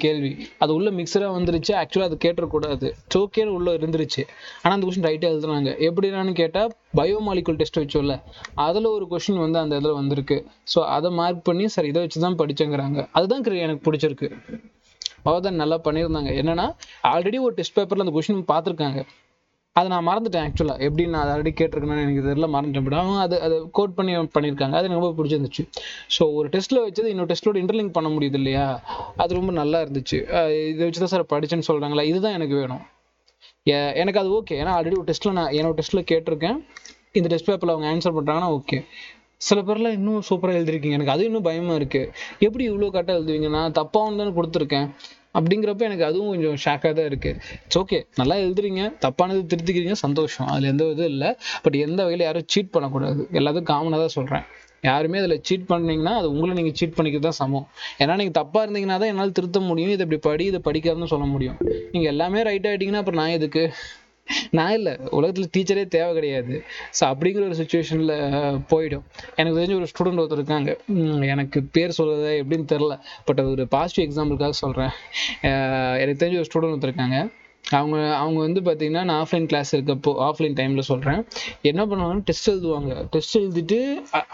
கேள்வி அது உள்ள மிக்சரா வந்துருச்சு. ஆக்சுவலா அது கேட்டக்கூடாது. ஓகேன்னு உள்ள இருந்துருச்சு. ஆனா அந்த கொஸ்டின் ரைட்டா எழுதுனாங்க. எப்படின்னு கேட்டா பயோமாலிகுல் டெஸ்ட் வச்சோம்ல, அதுல ஒரு கொஸ்டின் வந்து அந்த இதுல வந்திருக்கு. ஸோ அதை மார்க் பண்ணி சார் இதை வச்சுதான் படிச்சேங்கிறாங்க. அதுதான் எனக்கு பிடிச்சிருக்கு. அவதான் நல்லா பண்ணியிருந்தாங்க. என்னன்னா ஆல்ரெடி ஒரு டெஸ்ட் பேப்பர்ல அந்த கொஸ்டின் பார்த்துருக்காங்க. அதை நான் மறந்துட்டேன். ஆக்சுவலா எப்படின்னு நான் ஆல்ரெடி கேட்டிருக்கேன்னு எனக்கு தெரியல, மறந்துட்டேன். அவங்க அது கோட் பண்ணியிருக்காங்க. அது எனக்கு ரொம்ப பிடிச்சிருந்துச்சு. ஸோ ஒரு டெஸ்ட்ல வச்சது இன்னொரு டெஸ்ட்லோட இன்டர்லிங்க் பண்ண முடியுது இல்லையா, அது ரொம்ப நல்லா இருந்துச்சு. இதை வச்சுதான் சார் படிச்சேன்னு சொல்றாங்களா, இதுதான் எனக்கு வேணும். எனக்கு அது ஓகே. ஏன்னா ஆல்ரெடி ஒரு டெஸ்ட்ல நான் என்னோட டெஸ்ட்ல கேட்டிருக்கேன். இந்த டெஸ்ட் பேப்பர்ல அவங்க ஆன்சர் பண்றாங்கன்னா ஓகே. சில பேர்லாம் இன்னும் சூப்பரா எழுதிருக்கீங்க. எனக்கு அது இன்னும் பயமா இருக்கு. எப்படி இவ்வளவு கரெக்டா எழுதுவீங்க? நான் தப்பாவும் தானே கொடுத்துருக்கேன். அப்படிங்கிறப்ப எனக்கு அதுவும் கொஞ்சம் ஷாக்காக தான் இருக்கு. இட்ஸ் ஓகே, நல்லா எழுதுறீங்க, தப்பானது திருத்திக்கிறீங்க, சந்தோஷம். அதுல எந்த இதுவும் இல்லை. பட் எந்த வகையில யாரும் சீட் பண்ணக்கூடாது. எல்லாத்துக்கும் காமனாக தான் சொல்றேன். யாருமே அதில் சீட் பண்ணீங்கன்னா அது உங்களை நீங்க சீட் பண்ணிக்கிறது தான் சமம். ஏன்னா நீங்க தப்பா இருந்தீங்கன்னா தான் என்னால் திருத்த முடியும். இதை இப்படி படி, இதை படிக்காதுன்னு சொல்ல முடியும். நீங்க எல்லாமே ரைட் ஆயிட்டீங்கன்னா அப்புறம் நான் எதுக்கு? நான் இல்லை, உலகத்துல டீச்சரே தேவை கிடையாது. ஸோ அப்படிங்கிற ஒரு சுச்சுவேஷன்ல போயிடும். எனக்கு தெரிஞ்ச ஒரு ஸ்டூடெண்ட் ஒருத்தர் இருக்காங்க. எனக்கு பேர் சொல்றது எப்படின்னு தெரில. பட் ஒரு பாசிட்டிவ் எக்ஸாம்பிளுக்காக சொல்றேன். எனக்கு தெரிஞ்ச ஒரு ஸ்டூடெண்ட் ஒருத்தர் இருக்காங்க. அவங்க அவங்க வந்து பார்த்தீங்கன்னா நான் ஆஃப்லைன் கிளாஸ் இருக்கப்போ, ஆஃப்லைன் டைம்ல சொல்றேன், என்ன பண்ணுவாங்கன்னா டெஸ்ட் எழுதுவாங்க. டெஸ்ட் எழுதிட்டு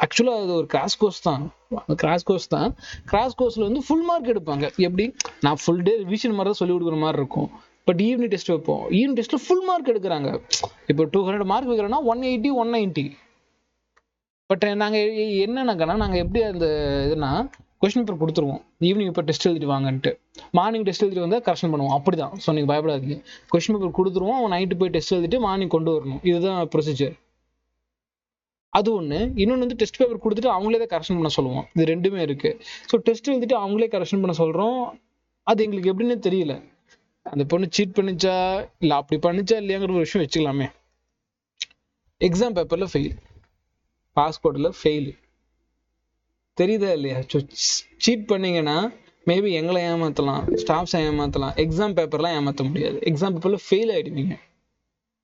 ஆக்சுவலாக அது ஒரு கிராஸ் கோர்ஸ் தான். கிராஸ் கோர்ஸ்ல வந்து ஃபுல் மார்க் எடுப்பாங்க. எப்படி, நான் ஃபுல் டே ரிவிஷன் மாதிரி தான் சொல்லி கொடுக்குற மாதிரி இருக்கும். பட் ஈவினிங் டெஸ்ட் வைப்போம். ஈவினிங் டெஸ்ட்ல ஃபுல் மார்க் எடுக்கிறாங்க. இப்போ 200 மார்க் வைக்கிறோம்னா 180 190. பட் என்னன்னாக்கா நாங்க எப்படி அந்த இதுனா கொஸ்டின் பேப்பர் கொடுத்துருவோம். ஈவினிங் இப்போ டெஸ்ட் எழுதிட்டு வாங்கன்ட்டு. மார்னிங் டெஸ்ட் எழுதிட்டு வந்தால் கரெக்ஷன் பண்ணுவோம். அப்படிதான். ஸோ நீங்கள் பயப்படாதீங்க. கொஸ்டின் பேப்பர் கொடுத்துருவோம். அவன் நைட்டு போய் டெஸ்ட் எழுதிட்டு மார்னிங் கொண்டு வரணும். இதுதான் ப்ரொசீஜர். அது ஒன்று. இன்னொன்று வந்து டெஸ்ட் பேப்பர் கொடுத்துட்டு அவங்களே தான் கரெக்ஷன் பண்ண சொல்லுவோம். இது ரெண்டுமே இருக்கு. ஸோ டெஸ்ட் எழுதிட்டு அவங்களே கரெக்ஷன் பண்ண சொல்றோம். அது எங்களுக்கு எப்படின்னு தெரியல. அந்த பொண்ணு சீட் பண்ணிச்சா இல்ல அப்படி பண்ணிச்சா இல்லையாங்கிற ஒரு விஷயம் வச்சுக்கலாமே. எக்ஸாம் பேப்பர்ல ஃபெயில், பாஸ்போர்ட்ல ஃபெயில். தெரியுதா இல்லையா? சீட் பண்ணீங்கன்னா மேபி எங்களை ஏமாத்தலாம், ஸ்டாஃப்ஸை ஏமாத்தலாம். எக்ஸாம் பேப்பர்லாம் ஏமாற்ற முடியாது. எக்ஸாம் பேப்பர்ல ஃபெயில் ஆயிடுவீங்க.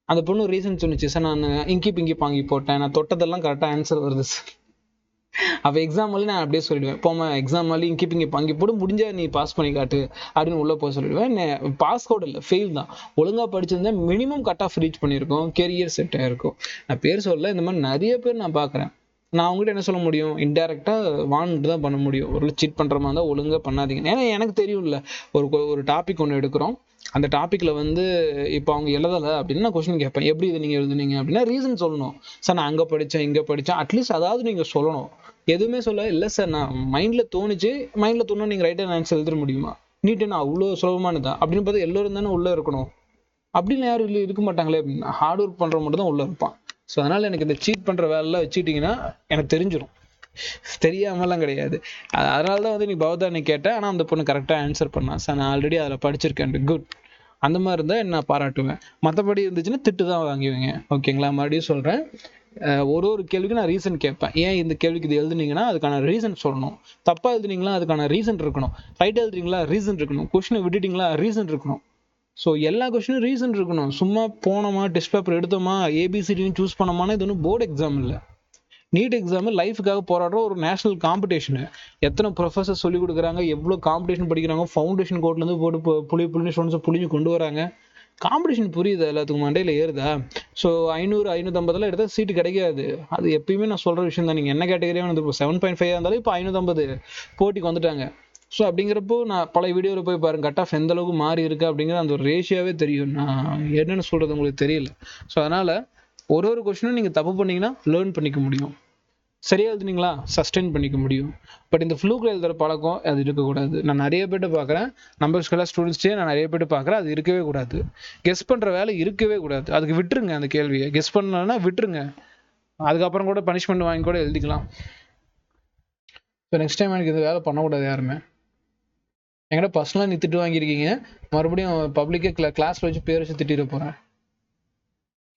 அந்த பொண்ணு ரீசன் சொன்னிச்சு, சார் நான் இங்கி பிங்கி பாங்கி போட்டேன், நான் தொட்டதெல்லாம் கரெக்டாக ஆன்சர் வருது சார். அப்போ எக்ஸாம் வழி நான் அப்படியே சொல்லிடுவேன், போமா எக்ஸாம் வழி இங்கி பிங்கி பாங்கி போட்டு முடிஞ்சா நீ பாஸ் பண்ணி காட்டு அப்படின்னு உள்ள போக சொல்லிடுவேன். பாஸ் கோட் இல்லை, ஃபெயில் தான். ஒழுங்கா படிச்சிருந்தா மினிமம் கட் ஆஃப் ரீச் பண்ணியிருக்கோம், கெரியர் செட் ஆயிருக்கும். நான் பேர் சொல்ல, இந்த மாதிரி நிறைய பேர் நான் பார்க்குறேன். நான் அவங்ககிட்ட என்ன சொல்ல முடியும்? இன்டெரக்டா வான்ட்டு தான் பண்ண முடியும். ஒரு சீட் பண்ற மாதிரி இருந்தால் ஒழுங்கா பண்ணாதீங்க. ஏன்னா எனக்கு தெரியும்ல, ஒரு டாபிக் ஒன்று எடுக்கிறோம். அந்த டாபிக்ல வந்து இப்போ அவங்க எழுதலை அப்படின்னு நான் கொஸ்டின் கேட்பேன், எப்படி இது நீங்க எழுதுனீங்க அப்படின்னா ரீசன் சொல்லணும். சார் நான் அங்க படித்தேன் இங்க படித்தேன், அட்லீஸ்ட் அதாவது நீங்க சொல்லணும். எதுவுமே சொல்ல இல்லை சார், நான் மைண்ட்ல தோணும் நீங்க ரைட்டாக ஆன்சர் எழுத முடியுமா? நீட்டுன்னு அவ்வளோ சுலபமானதா அப்படின்னு பார்த்தா எல்லோரும் தானே உள்ள இருக்கணும். அப்படின்னு யாரும் இல்லை இருக்க மாட்டாங்களே. அப்படின்னா ஹார்ட் ஒர்க் பண்ற மட்டும் தான் உள்ள இருப்பான். ஸோ அதனால எனக்கு இந்த சீட் பண்ற வேலைலாம் வச்சுக்கிட்டீங்கன்னா எனக்கு தெரிஞ்சிடும். தெரியாமலாம் கிடையாது. அதனால தான் வந்து நீ பவதானி கேட்டேன். ஆனால் அந்த பொண்ணு கரெக்டாக ஆன்சர் பண்ணா. சார் நான் ஆல்ரெடி அதில் படிச்சிருக்கேன், குட். அந்த மாதிரி இருந்தால் என்ன பாராட்டுவேன். மற்றபடி இருந்துச்சுன்னா திட்டு தான் வாங்குவீங்க. ஓகேங்களா? மறுபடியும் சொல்கிறேன், ஒரு கேள்விக்கு நான் ரீசன் கேட்பேன். ஏன் இந்த கேள்விக்கு இது எழுதுனீங்கன்னா அதுக்கான ரீசன் சொல்லணும். தப்பாக எழுதுனீங்களா அதுக்கான ரீசன் இருக்கணும். ரைட்டாக எழுதுறீங்களா ரீசன் இருக்கணும். கொஸ்டினை விட்டுட்டீங்களா ரீசன் இருக்கணும். ஸோ எல்லா கொஸ்டினும் ரீசன் இருக்கணும். சும்மா போனோமா டெஸ்ட் பேப்பர் எடுத்தோமா ஏபிசிடின்னு சூஸ் பண்ணோமானா இது ஒன்றும் போர்டு எக்ஸாம் இல்லை. நீட் எக்ஸாம் லைஃபுக்காக போராடுற ஒரு நேஷனல் காம்படிஷனு. எத்தனை ப்ரொஃபஸர் சொல்லிக் கொடுக்குறாங்க, எவ்வளோ காம்படிஷன் படிக்கிறாங்க, ஃபவுண்டேஷன் கோட்லேருந்து போட்டு புள்ளி ஸ்டூடெண்ட்ஸை புளிஞ்சு கொண்டு வராங்க. காம்படிஷன் புரியுது, எல்லாத்துக்கும் மண்டையில் ஏறுதா? ஸோ 500 550 எடுத்தால் சீட்டு கிடைக்காது. அது எப்பயுமே நான் சொல்கிற விஷயம் தான். நீங்கள் என்ன கேட்டகரியாக வந்து இப்போ 7.5 இருந்தாலும் இப்போ 550 போட்டிக்கு வந்துட்டாங்க. ஸோ அப்படிங்கிறப்போ நான் பல வீடியோவில் போய் பாருங்க, கட் ஆஃப் எந்த அளவுக்கு மாறி இருக்கு அப்படிங்கிற அந்த ஒரு ரேஷியோவே தெரியும். நான் என்னென்னு சொல்கிறது உங்களுக்கு தெரியல. ஸோ அதனால் ஒரு கொஸ்டினும் நீங்கள் தப்பு பண்ணிங்கன்னா லேர்ன் பண்ணிக்க முடியும். சரியா எழுதுனீங்களா சஸ்டெயின் பண்ணிக்க முடியும். பட் இந்த ஃப்ளூக்கில் எழுதுகிற பழக்கம் அது இருக்கக்கூடாது. நான் நிறைய பேர்ட்டு பார்க்குறேன், நம்ம ஸ்டூடெண்ட்ஸ்டே நான் நிறைய பேர்ட்டு பார்க்குறேன், அது இருக்கவே கூடாது. கெஸ் பண்ணுற வேலை இருக்கவே கூடாது. அதுக்கு விட்டுருங்க, அந்த கேள்வியை கெஸ் பண்ணலன்னா விட்டுருங்க. அதுக்கப்புறம் கூட பனிஷ்மெண்ட் வாங்கி கூட எழுதிக்கலாம். ஸோ நெக்ஸ்ட் டைம் எனக்கு இது வேலை பண்ணக்கூடாது யாருமே. என்கிட்ட பர்சனலாக நீ திட்டு வாங்கியிருக்கீங்க, மறுபடியும் பப்ளிக்கே கிளாஸில் வச்சு பேர் வச்சு திட்டிட போகிறேன்.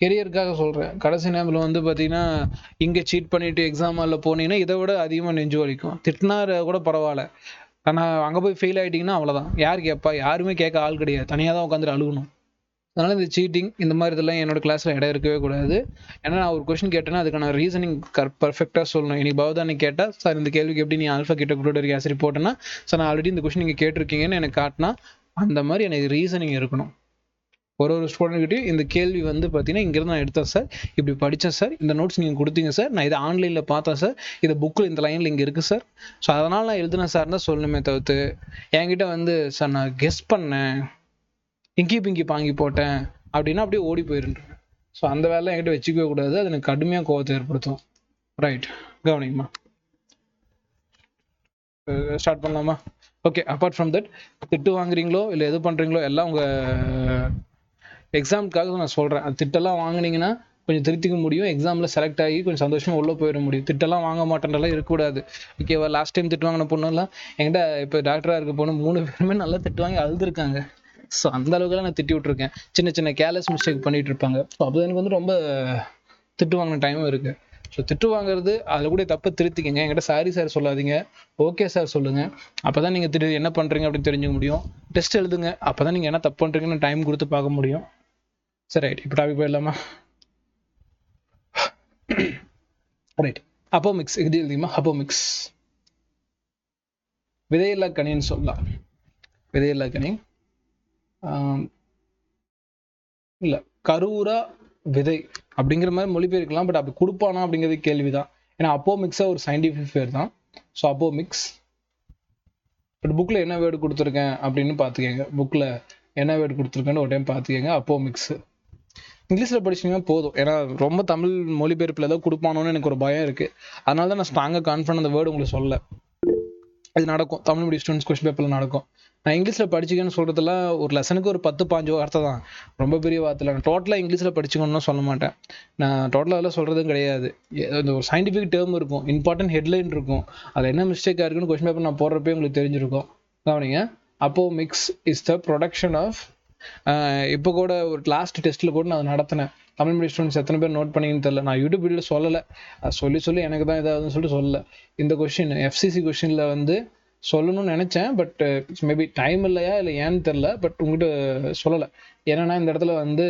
கெரியருக்காக சொல்கிறேன். கடைசி நேரத்தில் வந்து பார்த்தீங்கன்னா இங்கே சீட் பண்ணிட்டு எக்ஸாம் ஹாலில் போனீங்கன்னா இதை விட அதிகமாக நெஞ்சு வலிக்கும். திட்டினா கூட பரவாயில்ல, ஆனால் அங்கே போய் ஃபெயில் ஆகிட்டிங்கன்னா அவ்வளோதான். யார் கேட்பா? யாருமே கேட்க ஆள் கிடையாது. தனியாக தான் உட்காந்துட்டு அழுகணும். அதனால இந்த சீட்டிங் இந்த மாதிரி இதெல்லாம் என்னோட கிளாஸ்ல இடம் இருக்கவே கூடாது. ஏன்னா நான் ஒரு கொஸ்டின் கேட்டேன்னா அதுக்கான ரீசனிங் பர்ஃபெக்டாக சொல்லணும். இனி பவதானி கேட்டால் சார் இந்த கேள்விக்கு எப்படி நீ ஆல்ஃபா கிட்ட குளோரிக் ஆசிட் போட்டேன்னா சார் நான் ஆல்ரெடி இந்த கொஸ்டின் நீங்கள் கேட்டிருக்கீங்கன்னு எனக்கு காட்டினா அந்த மாதிரி எனக்கு ரீசனிங் இருக்கணும். ஒரு ஸ்டூடெண்ட்கிட்டையும் இந்த கேள்வி வந்து பார்த்தீங்கன்னா இங்கேருந்து நான் எடுத்தேன் சார், இப்படி படித்தேன் சார், இந்த நோட்ஸ் நீங்கள் கொடுத்தீங்க சார், நான் இதை ஆன்லைனில் பார்த்தேன் சார், இதை புக்கில் இந்த லைனில் இங்கே இருக்குது சார், ஸோ அதனால் நான் எழுதுனேன் சார் தான் சொல்லணுமே தவிர்த்து என்கிட்ட வந்து சார் நான் கெஸ் பண்ணேன், இங்கி பிங்கி பாங்கி போட்டேன் அப்படின்னா அப்படியே ஓடி போயிருன்றேன். ஸோ அந்த வேலை என்கிட்ட வச்சுக்கவே கூடாது, அது எனக்கு கடுமையாக கோவத்தை ஏற்படுத்தும். ரைட், கவனிங்கம்மா. ஸ்டார்ட் பண்ணலாமா? ஓகே, அப்பார்ட் ஃப்ரம் தட் திட்டு வாங்குறீங்களோ இல்லை எது பண்ணுறீங்களோ எல்லாம் உங்கள் எக்ஸாமுக்காக நான் சொல்கிறேன். அது திட்டெல்லாம் வாங்கினீங்கன்னா கொஞ்சம் திருத்திக்க முடியும், எக்ஸாமில் செலக்ட் ஆகி கொஞ்சம் சந்தோஷமாக உள்ளே போயிட முடியும். திட்டெல்லாம் வாங்க மாட்டேன்றலாம் இருக்கக்கூடாது. ஓகேவா? லாஸ்ட் டைம் திட்டு வாங்கின பொண்ணுலாம் என்கிட்ட இப்போ டாக்டராக இருக்க பொண்ணு 3 பேருமே நல்லா திட்டு வாங்கி அழுதுருக்காங்க. ஸோ அந்த அளவுக்குலாம் நான் திட்டி விட்ருக்கேன். சின்ன சின்ன கேர்லெஸ் மிஸ்டேக் பண்ணிட்டு இருப்பாங்க. ஸோ அப்போ எனக்கு வந்து ரொம்ப திட்டு வாங்கின டைமும் இருக்குது. ஸோ திட்டு வாங்குறது அதில் கூட தப்பை திருத்திக்கங்க. என்கிட்ட சாரி சார் சொல்லாதீங்க, ஓகே சார் சொல்லுங்கள். அப்போ தான் நீங்கள் திட்டு என்ன பண்ணுறீங்க அப்படின்னு தெரிஞ்சுக்க முடியும். டெஸ்ட் எழுதுங்க, அப்போ தான் நீங்கள் என்ன தப்பு பண்ணுறீங்கன்னு டைம் கொடுத்து பார்க்க முடியும். சரி, ரைட், இப்போ டாபிக் போயிடலாமா? ரைட், அப்போமிக்ஸ் இது எழுதியுமா? அப்போமிக்ஸ் விதையில்லா கனின்னு சொல்லலாம். விதையில்லா கனி இல்லை, கரூரா விதை அப்படிங்கிற மாதிரி மொழிபெயர்க்கலாம். பட் அப்படி கொடுப்பானா அப்படிங்கிறது கேள்விதான். ஏன்னா அப்போமிக்ஸா ஒரு சயின்டிஃபிக் பேர் தான். ஸோ அப்போமிக்ஸ். பட் புக்கில் என்ன வேர்டு கொடுத்துருக்கேன் அப்படின்னு பார்த்துக்கங்க. புக்கில் என்ன வேர்டு கொடுத்துருக்கேன்னு ஒரு டைம் பார்த்துக்கங்க. அப்போமிக்ஸ் இங்கிலீஷில் படிச்சிங்கன்னா போதும். ஏன்னா ரொம்ப தமிழ் மொழிபெயர்ப்பில் ஏதோ கொடுப்பானோன்னு எனக்கு ஒரு பயம் இருக்குது. அதனால தான் நான் ஸ்ட்ராங்காக கான்ஃபிடன்ட் அந்த வேர்டு உங்களுக்கு சொல்ல. இது நடக்கும், தமிழ் மீடியம் ஸ்டூடெண்ட்ஸ் கொஸ்டின் பேப்பரில் நடக்கும். நான் இங்கிலீஷில் படிச்சுக்கன்னு சொல்கிறதுலாம் ஒரு லெசனுக்கு ஒரு 10-15 வார்த்தை தான், ரொம்ப பெரிய வார்த்தை இல்லை. நான் டோட்டலாக இங்கிலீஷில் படிச்சுக்கணும்னு சொல்ல மாட்டேன். நான் டோட்டலாக அதெல்லாம் சொல்கிறதும் கிடையாது. இந்த ஒரு சயின்டிஃபிக் டேர்ம் இருக்கும், இம்பார்ட்டன்ட் ஹெட்லைன் இருக்கும், அதில் என்ன மிஸ்டேக்காக இருக்குன்னு கொஸ்டின் பேப்பர் நான் போடுறப்பே உங்களுக்கு தெரிஞ்சிருக்கும். கவனிங்க, அப்போமிக்ஸ் இஸ் த ப்ரொடக்ஷன் ஆஃப். இப்போ கூட ஒரு லாஸ்ட் டெஸ்ட்டில் கூட நான் அதை நடத்தினேன். தமிழ் மீடியம் ஸ்டூடெண்ட்ஸ் எத்தனை பேர் நோட் பண்ணிங்கன்னு தெரியல. நான் யூடியூப் வீடியோவில் சொல்லலை, சொல்லி எனக்கு தான் இதாகுதுன்னு சொல்லிட்டு சொல்லலை. இந்த கொஸ்டின் எஃப்சிசி கொஸ்டினில் வந்து சொல்லணும்னு நினச்சேன். பட் மேபி டைம் இல்லையா இல்லை ஏன்னு தெரில. பட் உங்கள்கிட்ட சொல்லலை. ஏன்னா இந்த இடத்துல வந்து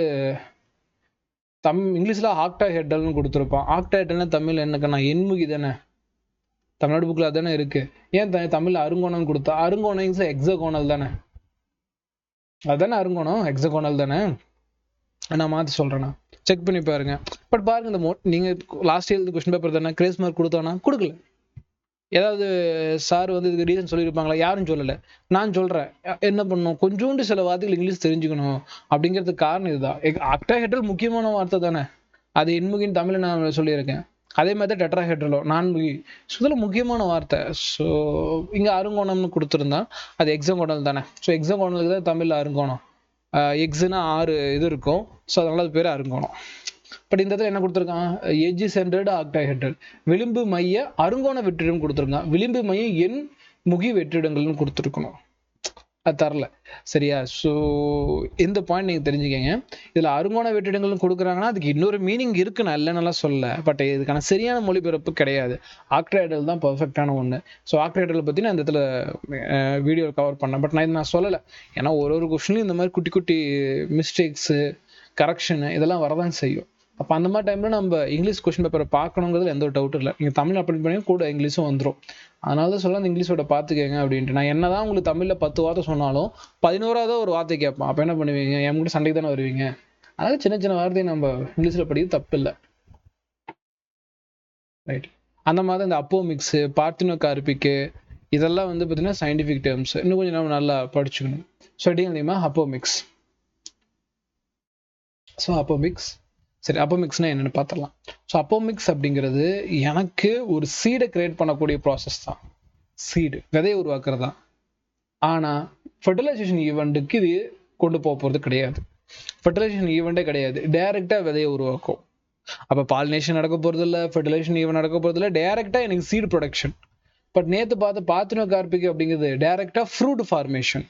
இங்கிலீஷில் ஆக்டா ஹெட்டல்னு கொடுத்துருப்பான். ஆக்டா ஹெட்டல்னா தமிழ் என்னக்கண்ணா எண்முகி தானே, தமிழ்நாடு புக்கில் அதுதானே இருக்குது. ஏன் தமிழில் அருங்கோணம் கொடுத்தா? அருங்கோணம் எக்ஸகோனல் தானே, அதுதானே அருங்கோணம், எக்ஸகோனல் தானே. நான் மாற்றி சொல்கிறேண்ணா, செக் பண்ணி பாருங்க. பட் பாருங்க, இந்த நீங்கள் லாஸ்ட் இயர் கொஸ்டின் பேப்பர் தானே கிரேஸ் மார்க் கொடுத்தானா? கொடுக்கல. ஏதாவது சார் வந்து இதுக்கு ரீசன் சொல்லியிருப்பாங்களா? யாரும் சொல்லலை. நான் சொல்கிறேன், என்ன பண்ணணும், கொஞ்சோண்டு சில வார்த்தைகள் இங்கிலீஷ் தெரிஞ்சுக்கணும் அப்படிங்கிறதுக்கு காரணம் இதுதான். ஆக்டாஹெட்ரல் முக்கியமான வார்த்தை தானே, அது எண்முகின்னு தமிழில் நான் சொல்லியிருக்கேன். அதே மாதிரி தான் டெட்ராஹெட்ரலோ நான்முகி, ஸோ இதெல்லாம் முக்கியமான வார்த்தை. ஸோ இங்கே அருங்கோணம்னு கொடுத்துருந்தா அது எக்ஸகோனல் தானே. ஸோ எக்ஸகோனலுக்கு தான் தமிழில் அருங்கோணம். எக்ஸுனா 6 இது இருக்கும், ஸோ அதனால அது பேர் அருங்கோணம். பட் இந்த இடத்துல என்ன கொடுத்துருக்கான்? எஜ் சென்டர்டு ஆக்டாஹெட்ரல், விளிம்பு மைய அருங்கோண வெற்றிடம் கொடுத்துருக்கான். விளிம்பு மைய எண் முகி வெற்றிடங்கள்னு கொடுத்துருக்கணும், அது தரல. சரியா? ஸோ இந்த பாயிண்ட் நீங்கள் தெரிஞ்சுக்கங்க. இதில் அருங்கோண வெற்றிடங்கள்னு கொடுக்குறாங்கன்னா அதுக்கு இன்னொரு மீனிங் இருக்கு, நான் இல்லைன்னெல்லாம் சொல்ல. பட் இதுக்கான சரியான மொழிபெயர்ப்பு கிடையாது. ஆக்டாஹெட்ரல் தான் பர்ஃபெக்டான ஒன்று. ஸோ ஆக்டாஹெட்ரல் பற்றி நான் இந்த இடத்துல வீடியோ கவர் பண்ணேன். பட் நான் சொல்லலை, ஏன்னா ஒரு கொஸ்டின்லையும் இந்த மாதிரி குட்டி குட்டி மிஸ்டேக்ஸு, கரெக்ஷனு இதெல்லாம் வரதான் செய்யும். அப்போ அந்த மாதிரி டைமில் நம்ம இங்கிலீஷ் கொஸ்டின் பேப்பரை பார்க்கணுங்கிறதுல எந்த ஒரு டவுட்டும் இல்லை. நீங்கள் தமிழ் அப்ளை பண்ணி கூட இங்கிலீஷும் வந்துடும். அதனால தான் சொல்ல அந்த இங்கிலீஷோட பார்த்துக்கங்க அப்படின்ட்டு. நான் என்ன தான் உங்களுக்கு தமிழில் 10 வார்த்தை சொன்னாலும் 11ஆவது ஒரு வார்த்தை கேட்பேன். அப்போ என்ன பண்ணுவீங்க? என் கூட சண்டைக்கு தானே வருவீங்க. அதனால சின்ன சின்ன வார்த்தையை நம்ம இங்கிலீஷில் படிக்கிறது தப்பு இல்லை. ரைட், அந்த மாதிரி இந்த அப்போமிக்ஸு, பார்த்தினோகார்பிக்கு இதெல்லாம் வந்து பார்த்தீங்கன்னா சயின்டிஃபிக் டேர்ம்ஸ். இன்னும் கொஞ்சம் நம்ம நல்லா படிச்சுக்கணும். ஸோ தெரியுமா அப்போமிக்ஸ்? ஸோ அப்போமிக்ஸ். சரி, அப்போமிக்ஸ்னா என்னென்னு பார்த்துடலாம். ஸோ அப்போமிக்ஸ் அப்படிங்கிறது எனக்கு ஒரு சீடை கிரியேட் பண்ணக்கூடிய ப்ராசஸ் தான். சீடு விதையை உருவாக்குறது தான். ஆனால் ஃபெர்டிலைசேஷன் ஈவெண்ட்டுக்கு இது கொண்டு போக போகிறது கிடையாது. ஃபெர்டிலைசேஷன் ஈவெண்ட்டே கிடையாது, டைரெக்டாக விதையை உருவாக்கும். அப்போ பாலினேஷன் நடக்க போகிறது இல்லை, ஃபெர்டிலைசேஷன் ஈவெண்ட் நடக்க போகிறது இல்லை, டைரெக்டாக எனக்கு சீடு ப்ரொடக்ஷன். பட் நேற்று பார்த்தினோகார்பிக் அப்படிங்கிறது டைரெக்டாக ஃப்ரூட் ஃபார்மேஷன்.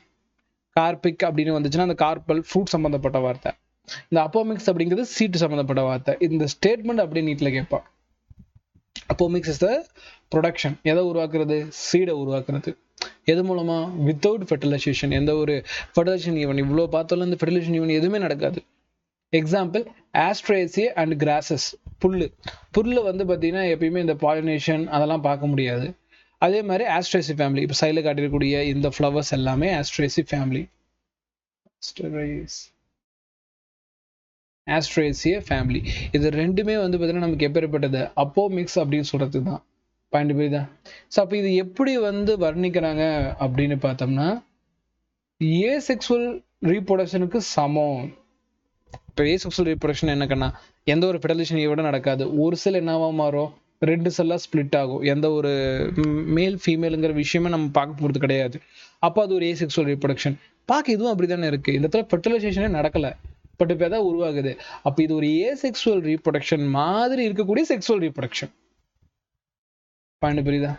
கார்பிக் அப்படின்னு வந்துச்சுன்னா அந்த கார்பல் ஃப்ரூட் சம்மந்தப்பட்ட வார்த்தை. இந்த அப்போமிக்ஸ் அப்படிங்கிறது சீட்டு சம்மந்தப்பட்ட வார்த்தை. இந்த ஸ்டேட்மெண்ட் அப்படியே நீட்டில் கேட்பான். Apomixis is the production. எதை உருவாக்குறது? சீடை உருவாக்குறது. எது மூலமா? Without fertilisation. எந்த ஒரு ஃபெர்டிலைசேஷன் ஈவன் இவ்வளோ பார்த்தாலும் இந்த ஃபெர்டிலைசேஷன் ஈவன் எதுவுமே நடக்காது. Example Asteraceae and grasses. புல்லு வந்து பார்த்தீங்கன்னா எப்பயுமே இந்த பாலினேஷன் அதெல்லாம் பார்க்க முடியாது. அதே மாதிரி ஆஸ்ட்ரேசி ஃபேமிலி, இப்போ சைடில் காட்டிருக்கக்கூடிய இந்த ஃப்ளவர்ஸ் எல்லாமே ஆஸ்ட்ரேசி ஃபேமிலி. ஆஸ்ட்ரேசிய ஃபேமிலி. இது ரெண்டுமே வந்து பார்த்தீங்கன்னா நமக்கு எப்பேற்பட்டது? அப்போமிக்ஸ் அப்படின்னு சொல்றது தான். பாயிண்ட் புரியுதா? ஸோ அப்போ இது எப்படி வந்து வர்ணிக்கிறாங்க அப்படின்னு பார்த்தோம்னா, ஏசெக்சுவல் ரீப்ரொடக்ஷனுக்கு சமம். இப்போ ஏசெக்சுவல் ரீப்ரொடக்ஷன் என்னக்கன்னா, எந்த ஒரு ஃபெர்டிலைசேஷன் ஈவெண்ட்டும் நடக்காது. ஒரு செல் என்னவா மாறும்? 2 செல்லாக ஸ்ப்ளிட் ஆகும். எந்த ஒரு மேல் ஃபீமேலுங்கிற விஷயமே நம்ம பார்க்க போகிறது கிடையாது. அப்போ அது ஒரு ஏசெக்சுவல் ரீப்ரொடக்ஷன். பார்க்க இதுவும் அப்படி தானே இருக்குது. இந்த இடத்துல ஃபெர்டிலைசேஷனே நடக்கலை, பட் இப்போ எதாவது உருவாகுது. அப்போ இது ஒரு ஏசெக்சுவல் ரீப்ரொடக்ஷன் மாதிரி இருக்கக்கூடிய செக்சுவல் ரீப்ரொடக்ஷன். பாயிண்ட் புரியுதா?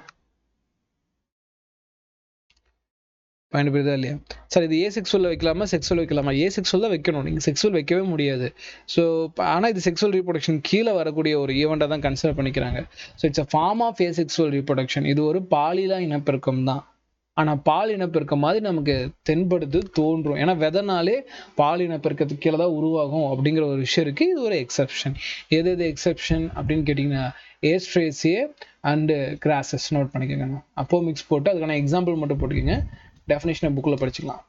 பாயிண்ட் புரியுதா இல்லையா? சார் இது ஏசெக்சுவலில் வைக்கலாமா செக்சுவல் வைக்கலாமா? ஏசெக்சுவல் தான் வைக்கணும், நீங்கள் செக்சுவல் வைக்கவே முடியாது. ஸோ ஆனால் இது செக்சுவல் ரீப்ரொடக்ஷன் கீழே வரக்கூடிய ஒரு ஈவெண்ட்டாக தான் கன்சிடர் பண்ணிக்கிறாங்க. So it's a form of asexual reproduction. இது ஒரு பாலியலா இனப்பெருக்கம் தான். ஆனால் பால் இனப்பெருக்கம் மாதிரி நமக்கு தென்படுது, தோன்றும். ஏன்னா விதனாலே பால் இனப்பெருக்கத்துக்கு கீழே தான் உருவாகும் அப்படிங்கிற ஒரு விஷயம் இருக்குது. இது ஒரு எக்ஸப்ஷன். எது எக்ஸப்ஷன் அப்படின்னு கேட்டிங்கன்னா, ஏஸ்ட்ரேசியே அண்டு கிராசஸ் நோட் பண்ணிக்கோங்க. அப்போ மிக்ஸ் போட்டு அதுக்கான எக்ஸாம்பிள் மட்டும் போட்டுக்கோங்க. டெஃபினேஷனை புக்கில் படிச்சுக்கலாம்.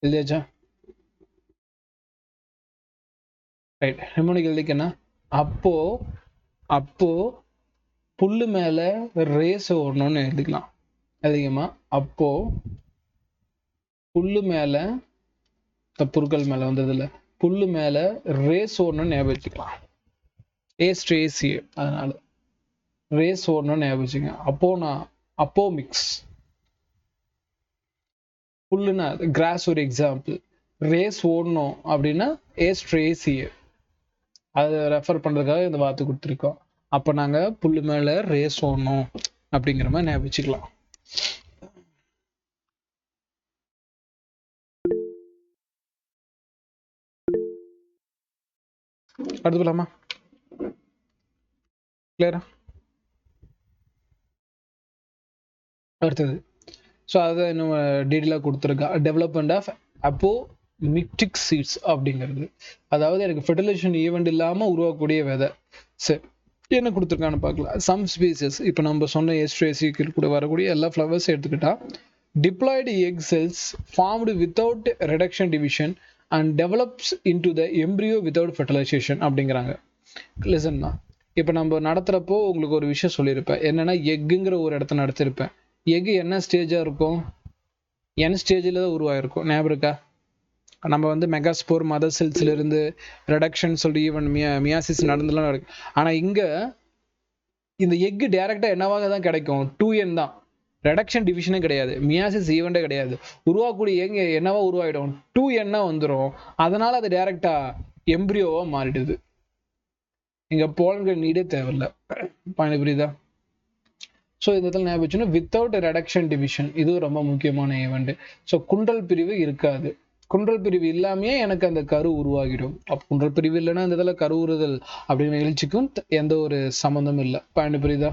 எழுதியாச்சா? ரைட். ஹெர்மோனிக் எழுதிக்கன்னா, அப்போ புல்லு மேல ரேஸ் ஓடணும்னு எழுதிக்கலாம். எழுதிக்கமா, அப்போ புல்லு மேல பொருட்கள் மேல வந்ததுல புல்லு மேல ரேஸ் ஓடணும்னு ஞாபகம் வச்சுக்கலாம். ஏஸ்ட்ரேசி, அதனால ரேஸ் ஓடணும்னு ஞாபகம் வச்சுங்க. அப்போ மிக்ஸ். புல்லுன்னா கிராஸ் ஒரு எக்ஸாம்பிள். ரேஸ் ஓடணும் அப்படின்னா ஏஸ்ட்ரேசி, அதை ரெஃபர் பண்றதுக்காக இந்த வார்த்தை கொடுத்துருக்கோம். அப்போ நாங்க புல்லு மேல ரேஸ் ஓடணும் அப்படிங்கிற மாதிரி ஞாபகம் வச்சுக்கலாம். அடுத்து போலாமா? கிளியரா? அடுத்தது ஸோ அதை இன்னும் டீட்டெயிலாக கொடுத்துருக்கா. டெவலப்மெண்ட் ஆஃப் அப்போமிக்டிக் சீட்ஸ் அப்படிங்கிறது, அதாவது எனக்கு ஃபெர்டிலைசேஷன் ஈவெண்ட் இல்லாமல் உருவாக்கக்கூடிய விதை. சரி, என்ன கொடுத்துருக்கான்னு பார்க்கலாம். சம் ஸ்பீசஸ், இப்போ நம்ம சொன்ன ஏஸ்ட்ரேசிக்கு கூட வரக்கூடிய எல்லா ஃப்ளவர்ஸ் எடுத்துக்கிட்டா, diploid egg cells formed without reduction division and develops into the embryo without fertilisation அப்படிங்கிறாங்க. லிசன்மா, இப்போ நம்ம நடத்துகிறப்போ உங்களுக்கு ஒரு விஷயம் சொல்லியிருப்பேன். என்னென்னா, எக்குங்கிற ஒரு இடத்த நடத்திருப்பேன். எக்கு என்ன ஸ்டேஜாக இருக்கும்? என் ஸ்டேஜில் தான் உருவாயிருக்கும். ஞாபகம் இருக்கா? நம்ம வந்து மெகாஸ்போர் மதர் செல்ஸ்ல இருந்து ரெடக்ஷன் சொல்லி ஈவன் மியாசிஸ் நடந்துலாம் நடக்கும். ஆனால் இங்கே இந்த எக்கு டைரெக்டாக என்னவாக தான் கிடைக்கும்? 2n தான். ரெடக்ஷன் டிவிஷனே கிடையாது, மியாசிஸ் ஈவெண்ட்டே கிடையாது. உருவாக்கக்கூடிய எங்க என்னவா உருவாயிடும்? 2n வந்துடும். அதனால அது டைரக்டா எம்ப்ரியோவா மாறிடுது. இங்க போலன்கள் நீடே தேவையில்லை. பாயிண்ட் புரியுதா? ஸோ இந்த இடத்துல ஞாபகம் வச்சுன்னா, வித்தவுட் ரெடக்ஷன் டிவிஷன், இது ரொம்ப முக்கியமான ஈவெண்ட். ஸோ குண்டல் பிரிவு இருக்காது. குண்டல் பிரிவு இல்லாமையே எனக்கு அந்த கரு உருவாகிடும். அப்போ குண்டல் பிரிவு இல்லைன்னா இந்த இடத்துல கருவுறுதல் அப்படின்னு நிகழ்ச்சிக்கும் எந்த ஒரு சம்மந்தமும் இல்லை. பாயிண்ட் புரியுதா?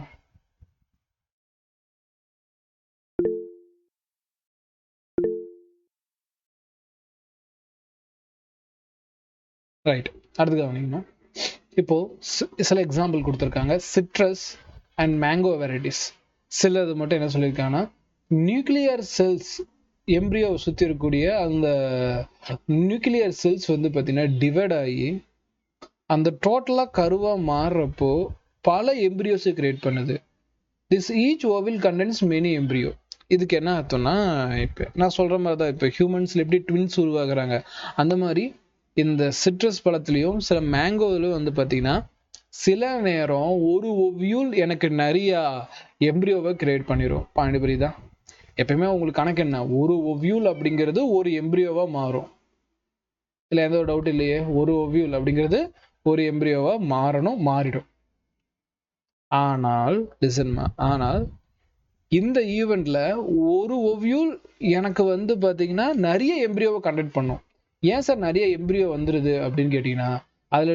ரைட். அடுத்து கவனிக்கணும். இப்போ சில எக்ஸாம்பிள் கொடுத்துருக்காங்க. Citrus and mango varieties. சிலது மட்டும் என்ன சொல்லியிருக்காங்கன்னா, நியூக்ளியர் செல்ஸ் எம்ப்ரியோவை சுற்றி இருக்கக்கூடிய அந்த நியூக்ளியர் செல்ஸ் வந்து பார்த்தீங்கன்னா டிவைட் ஆகி அந்த டோட்டலாக கருவாக மாறுறப்போ பல எம்ப்ரியோஸை கிரியேட் பண்ணுது. This each ovule contains many embryo. இதுக்கு என்ன அர்த்தம்னா, இப்போ நான் சொல்கிற மாதிரி தான், இப்போ ஹியூமன்ஸில் எப்படி ட்வின்ஸ் உருவாக்குறாங்க அந்த மாதிரி இந்த சிட்ரஸ் பழத்துலையும் சில மேங்கோவிலும் வந்து பார்த்தீங்கன்னா சில நேரம் ஒரு ஒவ்யூல் எனக்கு நிறைய எம்ப்ரியோவை கிரியேட் பண்ணிடும். பாயிண்ட் புரியுதா? எப்பயுமே உங்களுக்கு கணக்கு என்ன, ஒரு ஒவ்யூல் அப்படிங்கிறது ஒரு எம்ப்ரியோவா மாறும். இல்லை எந்த ஒரு டவுட் இல்லையே. ஒரு ஒவ்யூல் அப்படிங்கிறது ஒரு எம்ப்ரியோவா மாறிடும். ஆனால் லிசன்மா, ஆனால் இந்த ஈவெண்ட்ல ஒரு ஓவியூல் எனக்கு வந்து பாத்தீங்கன்னா நிறைய எம்பிரியோவை கண்டக்ட் பண்ணும். ஏன் சார் நிறைய எம்பிரியோ வந்துருது அப்படின்னு கேட்டீங்கன்னா, அதுல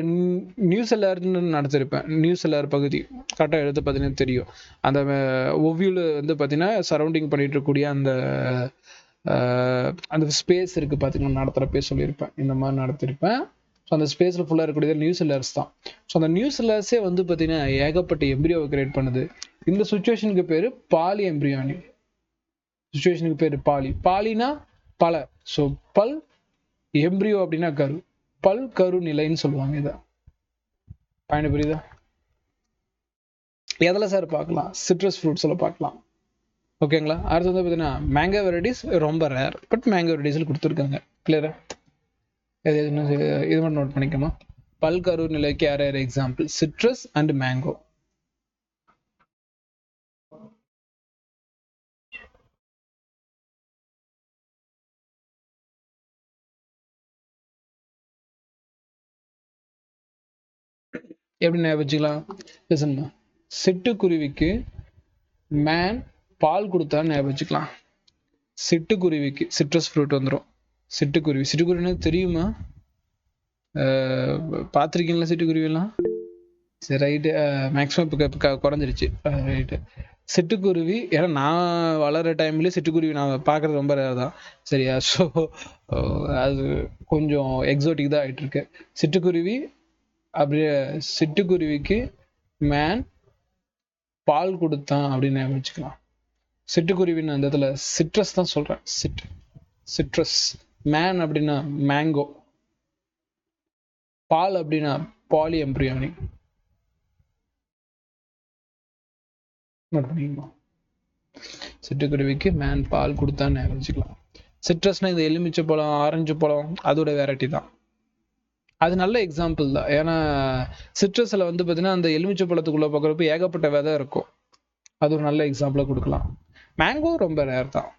நியூசெல்லர்னு நடத்திருப்பேன். நியூசெல்லர் பகுதி கரெக்டாக எடுத்து பார்த்தீங்கன்னா தெரியும். அந்த ஒவ்யூல வந்து பார்த்தீங்கன்னா சரௌண்டிங் பண்ணிட்டு இருக்கக்கூடிய அந்த ஸ்பேஸ் இருக்கு பார்த்தீங்கன்னா, நடத்துகிறப்பே சொல்லியிருப்பேன். இந்த மாதிரி நடத்திருப்பேன். ஸோ அந்த ஸ்பேஸில் ஃபுல்லாக இருக்கக்கூடிய நியூசெல்லர்ஸ் தான். ஸோ அந்த நியூசெல்லர்ஸே வந்து பார்த்தீங்கன்னா ஏகப்பட்ட எம்பிரியோவை கிரியேட் பண்ணுது. இந்த சுச்சுவேஷனுக்கு பேர் பாலி எம்பிரியானி. சுச்சுவேஷனுக்கு பேர் பாலினா பல. ஸோ பல் எம்பிரியோ அப்படின்னா கரு. பல் கரு நிலைன்னு சொல்லுவாங்க. இதை பயணம் புரியுதா? எதில் சார் பார்க்கலாம்? சிட்ரஸ் ஃப்ரூட்ஸில் பார்க்கலாம். ஓகேங்களா? அடுத்து வந்து பார்த்தீங்கன்னா மேங்கோ வெரைட்டிஸ் ரொம்ப ரேர், பட் மேங்கோ வெரைட்டிஸில் கொடுத்துருக்காங்க. கிளியரா? இது மட்டும் நோட் பண்ணிக்கோமா. பல் கரு நிலைக்கு யார் யார் எக்ஸாம்பிள்? Citrus and mango. எப்படி ஞாபகம் வச்சுக்கலாம்? சிட்டுக்குருவிக்கு மேன் பால் கொடுத்தா ஞாபகம் வச்சுக்கலாம். சிட்டுக்குருவிக்கு சிட்ரஸ் ஃப்ரூட் வந்துடும். சிட்டுக்குருவினா தெரியுமா? பார்த்துருக்கீங்களா சிட்டுக்குருவிலாம்? சரி, ரைட்டு. மேக்ஸிமம் இப்போ குறைஞ்சிருச்சு. ரைட்டு. சிட்டுக்குருவி, ஏன்னா நான் வளர டைம்லேயே சிட்டுக்குருவி நான் பார்க்குறது ரொம்ப ரேர் தான். சரியா? ஸோ அது கொஞ்சம் எக்ஸோட்டிக் தான் ஆகிட்டு இருக்கு. சிட்டுக்குருவி அப்படியே சிட்டுக்குருவிக்கு மேன் பால் கொடுத்தான் அப்படின்னு வச்சுக்கலாம். சிட்டுக்குருவின்னு அந்த இடத்துல சிட்ரஸ் தான் சொல்றேன். சிட்ரஸ். மேன் அப்படின்னா மேங்கோ. பால் அப்படின்னா பாலி எம்பிரியானி. சிட்டுக்குருவிக்கு மேன் பால் கொடுத்தான்னு வச்சுக்கலாம். சிட்ரஸ்னா இந்த எலுமிச்சை பழம், ஆரஞ்சு பழம், அதோட வெரைட்டி தான். அது நல்ல எக்ஸாம்பிள் தான். ஏன்னா சிட்ரஸ்ல வந்து பார்த்தீங்கன்னா அந்த எலுமிச்சை பழத்துக்குள்ள பார்க்குறப்ப ஏகப்பட்ட விதை இருக்கும். அது ஒரு நல்ல எக்ஸாம்பிளா கொடுக்கலாம். மேங்கோ ரொம்ப ரேர் தான்.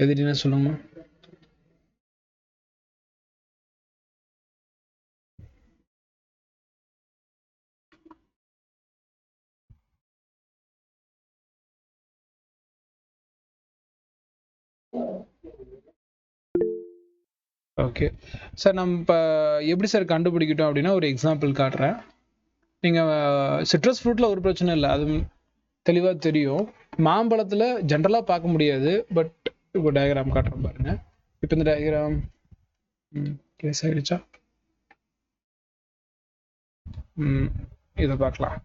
எதிரின்னு சொல்லுங்க. ஓகே சார், நம்ம இப்போ எப்படி சார் கண்டுபிடிக்கிட்டோம் அப்படின்னா ஒரு எக்ஸாம்பிள் காட்டுறேன். நீங்கள் சிட்ரஸ் ஃப்ரூட்டில் ஒரு பிரச்சனை இல்லை, அது தெளிவாக தெரியும். மாம்பழத்தில் ஜென்ரலாக பார்க்க முடியாது, பட் இப்போ டயக்ராம் காட்டுறேன் பாருங்க. இப்போ இந்த டயக்ராம் கேஸ் ஆகிடுச்சா? இதை பார்க்கலாம்.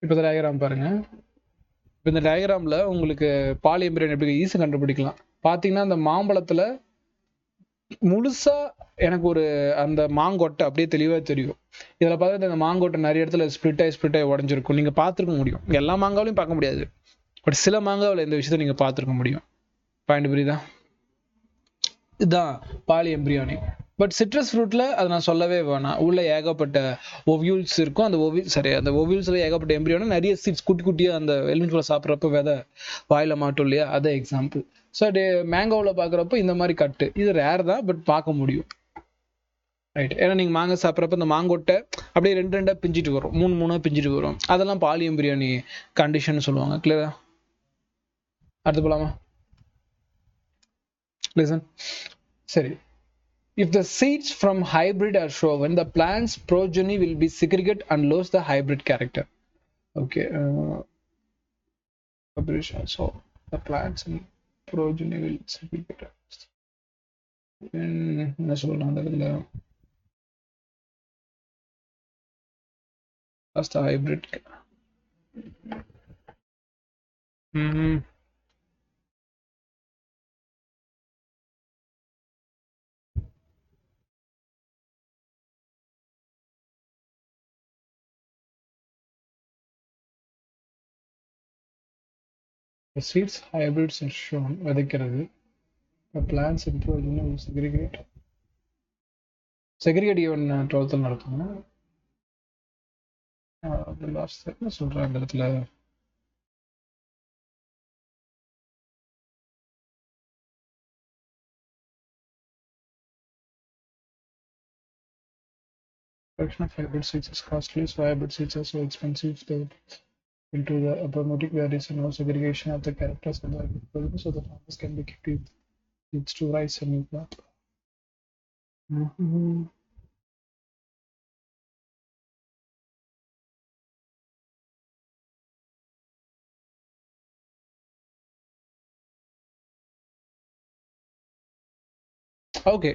இப்போ இந்த டயக்ராம் பாருங்க. இப்போ இந்த டயக்ராமில் உங்களுக்கு பாலி எம்பிரியானி எப்படி ஈஸி கண்டுபிடிக்கலாம். பார்த்தீங்கன்னா அந்த மாம்பழத்தில் முழுசா எனக்கு ஒரு அந்த மாங்கொட்டை அப்படியே தெளிவாக தெரியும். இதில் பார்த்தா இந்த மாங்கொட்டை நிறைய இடத்துல ஸ்பிளிட் ஆகி உடஞ்சிருக்கும். நீங்கள் பார்த்துருக்க முடியும். எல்லா மாங்காவிலையும் பார்க்க முடியாது, பட் சில மாங்காவில் இந்த விஷயத்த நீங்கள் பார்த்துருக்க முடியும். பாயிண்ட் புரியுதா? இதுதான் பாலி எம்பிரியானி. பட் சிட்ரஸ் ஃப்ரூட்ல அதை நான் சொல்லவே வேணாம். உள்ள ஏகப்பட்ட ஒவ்யூல்ஸ் இருக்கும். அந்த ஒவ்யூல்ஸ்ல ஏகப்பட்ட எம்பிரியானி, நிறைய சீட்ஸ் குட்டி குட்டியாக அந்த எலுமிச்சை சாப்பிட்றப்ப விதை வாயில மாட்டும் இல்லையா? அதை எக்ஸாம்பிள். ஸோ மேங்கோவில் பார்க்குறப்போ இந்த மாதிரி கட்டு இது ரேர் தான், பட் பார்க்க முடியும். ரைட். ஏன்னா நீங்கள் மாங்காய் சாப்பிட்றப்ப இந்த மாங்கொட்டை அப்படியே ரெண்டு ரெண்டாக பிஞ்சிட்டு வரும், மூணா பிஞ்சிட்டு வரும். அதெல்லாம் பாலி எம்பிரியானி கண்டிஷன் சொல்லுவாங்க. கிளியரா? அடுத்து போலாமா? லிசன். சரி. If the seeds from hybrid are shown, the plant's progeny will be segregate and lose the hybrid character. Okay. So the plant's progeny will segregate. என்ன சொல்லலாம் அந்த இடத்துல? First hybrid. The seeds hybrids are shown விதைக்கிறது. The plants in progeny will segregate. Segregate even 12th நடத்துங்க. The last என்ன சொல்றேன் அந்த இடத்துல? production of hybrid seeds is costly, so hybrid seeds are so expensive that into the apometic there is no segregation of the characters of the hybrid protein, so the farmers can be kept with seeds to rise a new crop. Okay,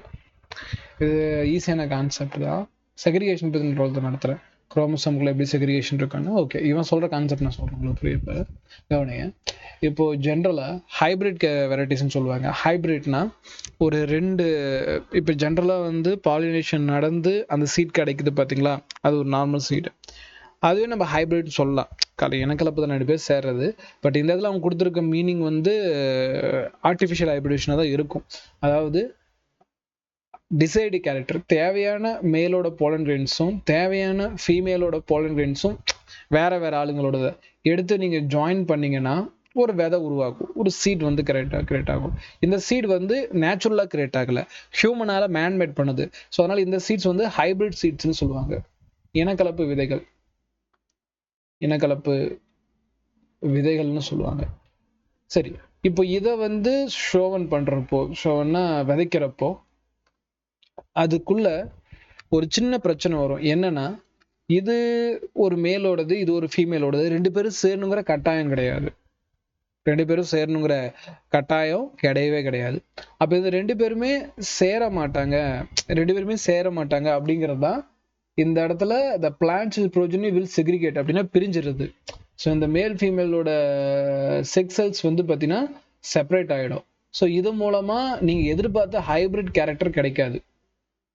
இது ஈஸியான concept தான். Segregation பற்றி role நடத்துகிறேன். குரோமோசோம்குள்ள எப்படி segregation இருக்கான்னு. Okay, இவன் சொல்கிற concept நான் சொல்கிறேன் உங்களுக்கு புரியுது. கவனிங்க, இப்போது ஜென்ரலாக ஹைப்ரிட் வெரைட்டிஸ்ன்னு சொல்லுவாங்க. ஹைப்ரிட்னா ஒரு ரெண்டு, இப்போ ஜென்ரலாக வந்து பாலினேஷன் நடந்து அந்த சீட் கிடைக்குது பார்த்தீங்களா, அது ஒரு நார்மல் சீடு. அதுவே நம்ம ஹைப்ரிட் சொல்லலாம். இனக்கலப்பு தான் 2 பேர் சேர்றது. பட் இந்த இடத்துல அவங்க கொடுத்துருக்க மீனிங் வந்து ஆர்டிஃபிஷியல் ஹைப்ரிடேஷனாக தான் இருக்கும். அதாவது டிசைடு கேரக்டர், தேவையான மேலோட போலன் கிரெயின்ஸும் தேவையான ஃபீமேலோட போலன் கிரெயின்ஸும் வேற வேற ஆளுங்களோட எடுத்து நீங்கள் ஜாயின் பண்ணீங்கன்னா ஒரு விதை உருவாகும், ஒரு சீட் வந்து கிரியேட் ஆகும். இந்த சீட் வந்து நேச்சுரலாக கிரியேட் ஆகலை, ஹியூமனால மேன்மேட் பண்ணுது. ஸோ அதனால் இந்த சீட்ஸ் வந்து ஹைப்ரிட் சீட்ஸ்ன்னு சொல்லுவாங்க. இனக்கலப்பு விதைகள், இனக்கலப்பு விதைகள்னு சொல்லுவாங்க. சரி, இப்போ இதை வந்து ஷோவன் பண்ணுறப்போ, ஷோவன்னா விதைக்கிறப்போ அதுக்குள்ள ஒரு சின்ன பிரச்சனை வரும். என்னன்னா, இது ஒரு மேலோடது, இது ஒரு ஃபீமேலோடது, 2 பேரும் சேரணுங்கிற கட்டாயம் கிடையாது. 2 பேரும் சேரணுங்கிற கட்டாயம் கிடையவே கிடையாது. அப்போ இது 2 பேருமே சேர மாட்டாங்க, 2 பேருமே சேர மாட்டாங்க அப்படிங்கிறது தான் இந்த இடத்துல the plants progeny will segregate அப்படின்னா பிரிஞ்சிருது. ஸோ இந்த மேல் ஃபீமேலோட செக்ஸ் செல்ஸ் வந்து பார்த்தீங்கன்னா செப்பரேட் ஆகிடும். ஸோ இது மூலமா நீங்கள் எதிர்பார்த்த ஹைப்ரிட் கேரக்டர் கிடைக்காது.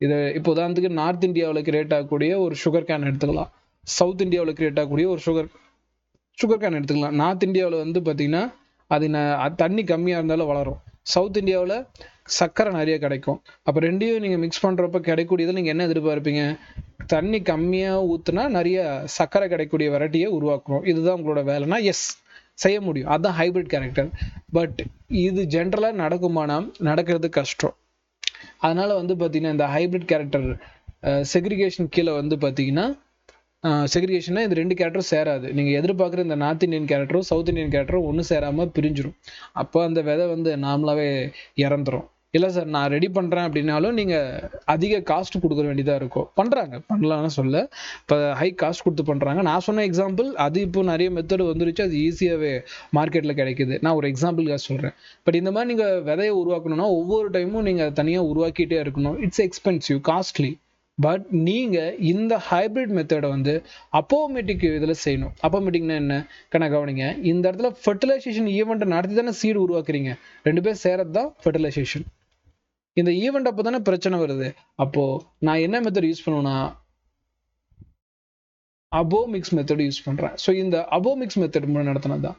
இது இப்போ உதாரணத்துக்கு நார்த் இந்தியாவில் கிரியேட் ஆகக்கூடிய ஒரு சுகர் கேன் எடுத்துக்கலாம், சவுத் இந்தியாவில் கிரியேட் ஆகக்கூடிய ஒரு சுகர் கேன் எடுத்துக்கலாம். நார்த் இந்தியாவில் வந்து பார்த்தீங்கன்னா அது தண்ணி கம்மியாக இருந்தாலும் வளரும். சவுத் இந்தியாவில் சர்க்கரை நிறைய கிடைக்கும். அப்போ ரெண்டையும் நீங்கள் மிக்ஸ் பண்ணுறப்ப கிடைக்கூடியதில் நீங்கள் என்ன எதிர்பார்ப்பீங்க? தண்ணி கம்மியாக ஊற்றுனா நிறைய சர்க்கரை கிடைக்கக்கூடிய வெரைட்டியை உருவாக்கணும். இதுதான் உங்களோட வேலைனா எஸ், செய்ய முடியும். அதுதான் ஹைப்ரிட் கேரக்டர். பட் இது ஜென்ரலாக நடக்குமானா நடக்கிறது கஷ்டம். அதனால வந்து பார்த்தீங்கன்னா இந்த ஹைப்ரிட் கேரக்டர் செக்ரிகேஷன் கீழே வந்து பார்த்தீங்கன்னா செக்ரிகேஷன்னா இந்த 2 கேரக்டரும் சேராது. நீங்கள் எதிர்பார்க்குற இந்த நார்த் இந்தியன் கேரக்டரும் சவுத் இந்தியன் கேரக்டரும் ஒன்றும் சேராமல் பிரிஞ்சிடும். அப்போ அந்த விதை வந்து நார்மலாகவே இறந்துடும். இல்லை சார் நான் ரெடி பண்ணுறேன் அப்படின்னாலும் நீங்கள் அதிக காஸ்ட் கொடுக்க வேண்டியதாக இருக்கும். பண்ணுறாங்க, பண்ணலான்னு சொல்ல, இப்போ ஹை காஸ்ட் கொடுத்து பண்ணுறாங்க. நான் சொன்ன எக்ஸாம்பிள் அது இப்போ நிறைய மெத்தடு வந்துருச்சு, அது ஈஸியாகவே மார்க்கெட்டில் கிடைக்குது. நான் ஒரு எக்ஸாம்பிளுக்காக சொல்கிறேன். பட் இந்த மாதிரி நீங்கள் விதையை உருவாக்கணும்னா ஒவ்வொரு டைமும் நீங்கள் அதை தனியாக உருவாக்கிட்டே இருக்கணும். It's expensive, costly. பட் நீங்கள் இந்த ஹைப்ரிட் மெத்தடை வந்து அப்போமேட்டிக் இதில் செய்யணும். அப்போமேட்டிக்னா என்ன கவனிங்க, இந்த இடத்துல ஃபெர்டிலைசேஷன் ஈவெண்ட்டை நடத்தி தானே சீடு உருவாக்குறீங்க. 2 பேர் சேரது தான் ஃபெர்டிலைசேஷன். இந்த ஈவெண்ட் அப்போ தானே பிரச்சனை வருது. அப்போ நான் என்ன மெத்தட் யூஸ் பண்ணுவேன்னா அபோமிக்ஸ் மெத்தட் யூஸ் பண்ணுறேன். ஸோ இந்த அபோமிக்ஸ் மெத்தட் முன்னாடி நடத்தினது தான்.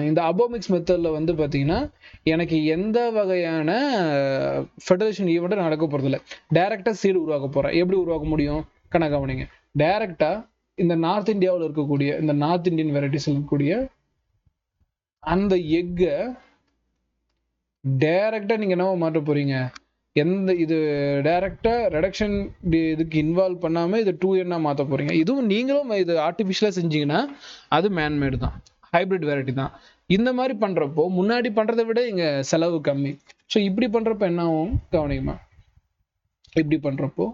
இந்த அபோமிக்ஸ் மெத்தடில் வந்து பார்த்தீங்கன்னா எனக்கு எந்த வகையான ஃபெடரேஷன் ஈவெண்ட்டும் நடக்க போகிறதில்ல. டைரெக்டாக சீடு உருவாக்க போகிறேன். எப்படி உருவாக்க முடியும் கவனிங்க, டைரெக்டாக இந்த நார்த் இந்தியாவில் இருக்கக்கூடிய இந்த நார்த் இந்தியன் வெரைட்டிஸ் இருக்கக்கூடிய அந்த எக்கை டைரெக்டாக நீங்கள் என்ன மாற்ற போகிறீங்க, எந்த இது டைரெக்டாக ரெடக்ஷன் இதுக்கு இன்வால்வ் பண்ணாமல் இது 2N மாற்ற போகிறீங்க. இதுவும் நீங்களும் இது ஆர்டிஃபிஷியலாக செஞ்சீங்கன்னா அது மேன்மேடு தான், ஹைப்ரிட் வெரைட்டி தான். இந்த மாதிரி பண்ணுறப்போ முன்னாடி பண்ணுறதை விட இங்கே செலவு கம்மி. ஸோ இப்படி பண்ணுறப்போ என்ன ஆகும் கவனிக்குமா, இப்படி பண்ணுறப்போ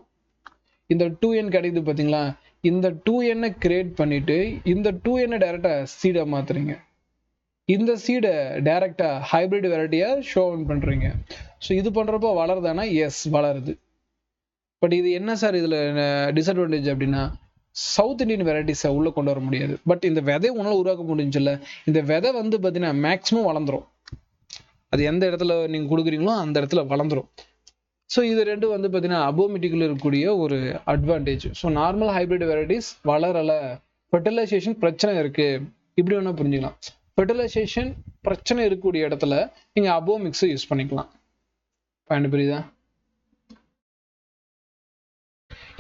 இந்த 2N கிடைக்குது பார்த்தீங்களா, இந்த 2N கிரியேட் பண்ணிவிட்டு இந்த 2N டைரெக்டாக சீடை மாற்றுறீங்க. இந்த சீடை டைரெக்டாக ஹைப்ரிட் வெரைட்டியாக ஷோ ஆன் பண்ணுறீங்க. ஸோ இது பண்ணுறப்போ வளருதானா? எஸ், வளருது. பட் இது என்ன சார் இதில் டிஸ்அட்வான்டேஜ் அப்படின்னா சவுத் இந்தியன் வெரைட்டிஸை உள்ளே கொண்டு வர முடியாது. பட் இந்த விதை உன்னால் உருவாக்க முடிஞ்சில்ல, இந்த விதை வந்து பார்த்தீங்கன்னா மேக்ஸிமம் வளர்ந்துடும். அது எந்த இடத்துல நீங்கள் கொடுக்குறீங்களோ அந்த இடத்துல வளர்ந்துடும். ஸோ இது ரெண்டும் வந்து பார்த்தீங்கன்னா அபோமெட்டிக்கில் இருக்கக்கூடிய ஒரு advantage. So normal hybrid varieties வளரலை, ஃபெர்டிலைசேஷன் பிரச்சனை இருக்குது, இப்படி வேணால் புரிஞ்சுக்கலாம். ஃபெர்டிலைசேஷன் பிரச்சனை இருக்கக்கூடிய இடத்துல நீங்கள் அபோமிக்ஸை யூஸ் பண்ணிக்கலாம். பாயிண்ட் புரியுதா?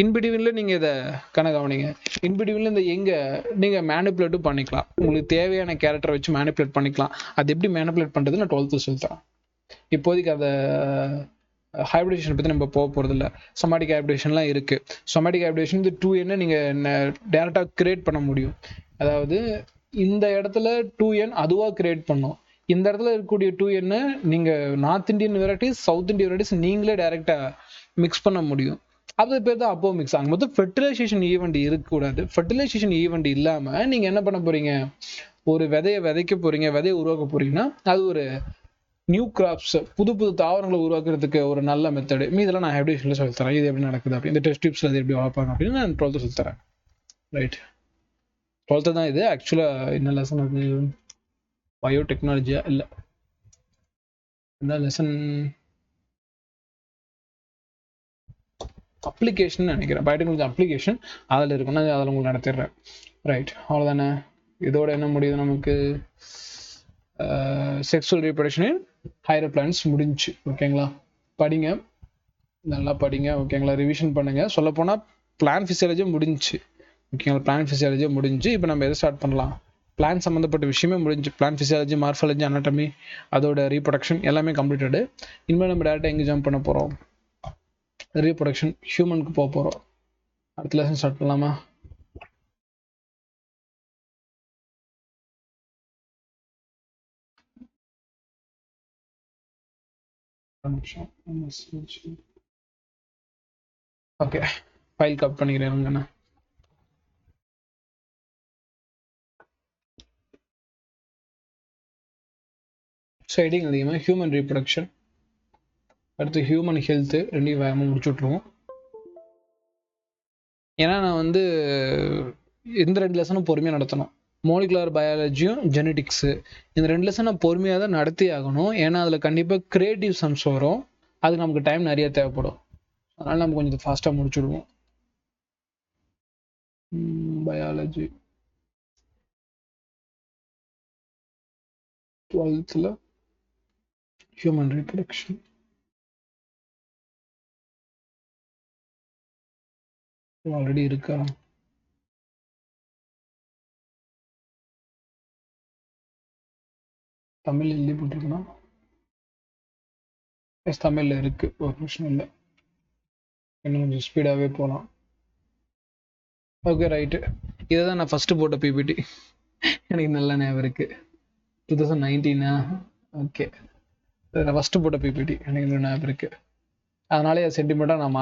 இன்பிட்வீனில் நீங்கள் இதை கவனிங்க, இன்பிட்வீனில் இந்த எங்கே நீங்கள் மேனிப்புலேட்டும் பண்ணிக்கலாம். உங்களுக்கு தேவையான கேரக்டரை வச்சு மேனிப்புலேட் பண்ணிக்கலாம். அது எப்படி மேனிப்புலேட் பண்ணுறது நான் 12th சொல்லித்தரேன். இப்போதைக்கு அதை ஹைப்ரிடேஷன் பற்றி நம்ம போக போகிறது இல்லை. சொமாட்டிக் ஹைப்ரிடேஷன்லாம் இருக்குது. சொமாட்டிக் ஹைப்ரிடேஷன் இந்த 2n நீங்கள் டேரெக்டாக கிரியேட் பண்ண முடியும். அதாவது இந்த இடத்துல 2n அதுவாக கிரியேட் பண்ணோம். இந்த இடத்துல இருக்கக்கூடிய 2n நீங்கள் north Indian varieties south Indian varieties நீங்களே டேரெக்டாக மிக்ஸ் பண்ண முடியும். அது பேர் தான் அப்போ மிக்ஸ். அங்கே மொத்தம் ஃபெர்டிலைசேஷன் ஈவெண்ட் இருக்கக்கூடாது. ஃபெர்டிலைசேஷன் ஈவெண்ட் இல்லாமல் நீங்கள் என்ன பண்ண போகிறீங்க, ஒரு விதையை விதைக்க போகிறீங்க, விதையை உருவாக்க போகிறீங்கன்னா அது ஒரு நியூ கிராப்ஸ் புது புது தாவரங்களை உருவாக்குறதுக்கு ஒரு நல்ல மெத்தடு. இதெல்லாம் நான் ஹைப்ரிடேஷன்ல சொல்லி தரேன். இது எப்படி நடக்குது அப்படி, இந்த டெஸ்ட் டியூப்ஸ்ல அது எப்படி வளர்ப்பாங்க அப்படின்னு நான் 12th சொல்லி தரேன். ரைட், 12th தான் இது. ஆக்சுவலா என்ன லெசன் அது, பயோடெக்னாலஜியா இல்லை, இந்த லெசன் அப்ளிகேஷன் நினைக்கிறேன். பயோடெக்னாலஜி அப்ளிகேஷன் அதில் இருக்குன்னா அதில் உங்களுக்கு நடத்திடுறேன். ரைட், அவ்வளோதானே. இதோட என்ன முடியுது நமக்கு, sexual reproduction in higher plans முடிஞ்சு. ஓகேங்களா, படிங்க, நல்லா படிங்க. ஓகேங்களா, ரிவிஷன் பண்ணுங்க. சொல்லப்போனால் பிளான் ஃபிசியாலஜி முடிஞ்சு. ஓகேங்களா, பிளான் ஃபிசியாலஜி முடிஞ்சு. இப்போ நம்ம எதை ஸ்டார்ட் பண்ணலாம், பிளான் சம்மந்தப்பட்ட விஷயமே முடிஞ்சு. பிளான் ஃபிசியாலஜி, மார்ஃபாலஜி, அனாட்டமி, அதோட ரீப்ரொடக்ஷன் எல்லாமே கம்ப்ளீட்டடு. இனிமேல் நம்ம டேரெக்டாக எங்கே ஜம்ப் பண்ண போகிறோம், ரீப்ரொடக்ஷன் ஹியூமனுக்கு போக போகிறோம். அடுத்த லெசன் ஸ்டார்ட் பண்ணலாமா? ஓகே, ஃபைல் கட் பண்ணிக்கிறேன். ஹெட்டிங் அதிகமாக ஹியூமன் ரீப்ரொடக்ஷன், அடுத்து ஹியூமன் ஹெல்த்து, ரெண்டையும் வேகமாக முடிச்சு விட்ருவோம். ஏன்னா நான் வந்து இந்த 2 லெசனும் பொறுமையாக நடத்தணும். மோலிகுலர் பயாலஜியும் ஜெனடிக்ஸு, இந்த 2 லெசன் நான் பொறுமையாக தான் நடத்தி ஆகணும். ஏன்னா அதில் கண்டிப்பாக கிரியேட்டிவ் சம்ஸ் வரும், அதுக்கு நமக்கு டைம் நிறைய தேவைப்படும். அதனால் நம்ம கொஞ்சம் ஃபாஸ்ட்டாக முடிச்சுடுவோம். Biology 12th human reproduction. Already இருக்கா, தமிழ் எழுதி போட்டிருக்கணும். எஸ், தமிழில் இருக்கு, ஒரு பிரச்சனை இல்லை. இன்னும் கொஞ்சம் ஸ்பீடாகவே போகலாம். ஓகே ரைட்டு, இதை தான் நான் ஃபஸ்ட்டு போட்ட பிபிடி. எனக்கு நல்ல ஞாபகம் இருக்கு, 2019. ஓகே, நான் ஃபஸ்ட்டு போட்ட பிபிடி எனக்கு இன்னும் ஞாபகம் இருக்கு. அதனாலே சென்டிமெண்ட்டாக நான்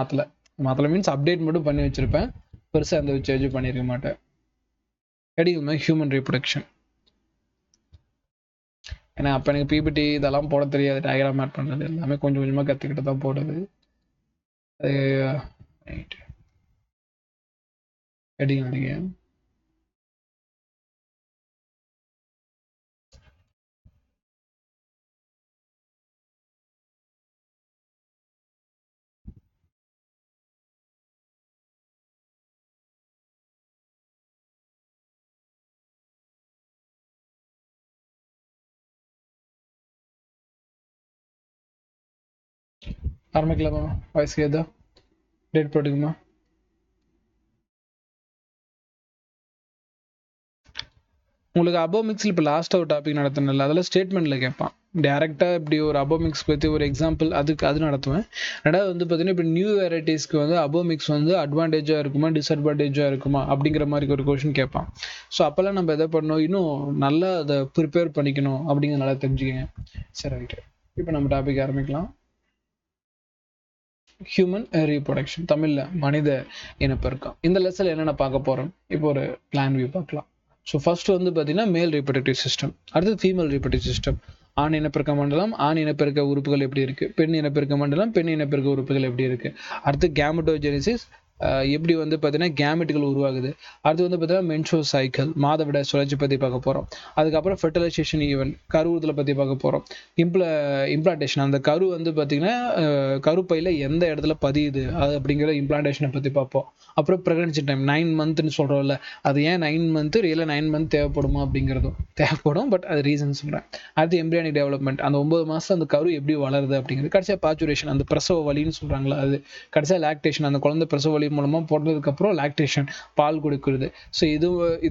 மாற்றலை மீன்ஸ் அப்டேட் மட்டும் பண்ணி வச்சுருப்பேன், பெருசாக அந்த சேஞ்ச் பண்ணியிருக்க மாட்டேன். Heading human reproduction. ஏன்னா அப்போ எனக்கு பிபிடி இதெல்லாம் போட தெரியாது, டயக்ராம் ஆட் பண்ணுறது எல்லாமே கொஞ்சம் கொஞ்சமாக கற்றுக்கிட்டு தான் போடுறது. ஹெட்டிங் அதிக ஆரம்பிக்கலாமா? வாய்ஸ் ஏதா டேட் போட்டுக்குமா? உங்களுக்கு அபோமிக்ஸில் இப்போ லாஸ்ட்டாக ஒரு டாபிக் நடத்தினல, அதில் ஸ்டேட்மெண்ட்டில் கேட்பான் டேரெக்டாக. இப்படி ஒரு அபோமிக்ஸ் பற்றி ஒரு எக்ஸாம்பிள் அது நடத்துவேன். ரெண்டாவது வந்து பார்த்தீங்கன்னா இப்போ நியூ வெரைட்டிஸ்க்கு வந்து அபோமிக்ஸ் வந்து அட்வான்டேஜாக இருக்குமா டிஸ்அட்வான்டேஜாக இருக்குமா அப்படிங்கிற மாதிரி ஒரு கொஷின் கேட்பான். ஸோ அப்போல்லாம் நம்ம எதை பண்ணணும், இன்னும் நல்லா அதை ப்ரிப்பேர் பண்ணிக்கணும் அப்படிங்கிற நல்லா தெரிஞ்சுக்கங்க. சரி ரைட்டு, இப்போ நம்ம டாபிக் ஆரம்பிக்கலாம். ஹியூமன் ரீப்ரொடக்ஷன், தமிழில் மனித இனப்பெருக்கம். இந்த லெசனில் என்னென்ன பார்க்க போகிறோம், இப்போ ஒரு பிளான் வியூ பார்க்கலாம். ஸோ ஃபர்ஸ்ட் வந்து பார்த்தீங்கன்னா மேல் ரீப்ரொடக்டிவ் சிஸ்டம், அடுத்து ஃபீமேல் ரீப்ரொடக்டிவ் சிஸ்டம். ஆண் இனப்பெருக்க மண்டலம், ஆண் இனப்பெருக்க உறுப்புகள் எப்படி இருக்கு, பெண் இனப்பெருக்க மண்டலம், பெண் இனப்பெருக்க உறுப்புகள் எப்படி இருக்கு, அடுத்து கேமெட்டோஜெனிசிஸ், எப்படி வந்து பார்த்தீங்கன்னா கேமெட்டுகள் உருவாகுது, அடுத்து வந்து பார்த்தீங்கன்னா மென்ஸ்ட்ரல் சைக்கிள், மாதவிட சுழற்சி பற்றி பார்க்க போகிறோம். அதுக்கப்புறம் ஃபெர்டிலைசேஷன் ஈவென்ட், கருவுறுதலை பற்றி பார்க்க போகிறோம். இம்ப்ளான்டேஷன், அந்த கரு வந்து பார்த்தீங்கன்னா கருப்பையில் எந்த இடத்துல பதியுது அது அப்படிங்கிற இம்ப்ளான்டேஷனை பற்றி பார்ப்போம். அப்புறம் ப்ரெக்னன்சி டைம் 9 மந்த்னு சொல்கிறோம்ல, அது ஏன் 9 மந்த், ரியலாக 9 மந்த் தேவைப்படுமா அப்படிங்கிறதும் தேவைப்படும், பட் அது ரீசன் சொல்கிறேன். அடுத்து எம்ப்ரியானிக் டெவலப்மெண்ட், அந்த 9 மாதம் அந்த கரு எப்படி வளருது அப்படிங்கிறது. கடைசியாக பாச்சுரேஷன், அந்த பிரசவ வலின்னு சொல்கிறாங்களா அது. கடைசியாக லாக்டேஷன், அந்த குழந்தை பிரசவ வலி மூலமாக போட்டதுக்கப்புறம் லாக்டேஷன், பால் கொடுக்குறது. ஸோ இது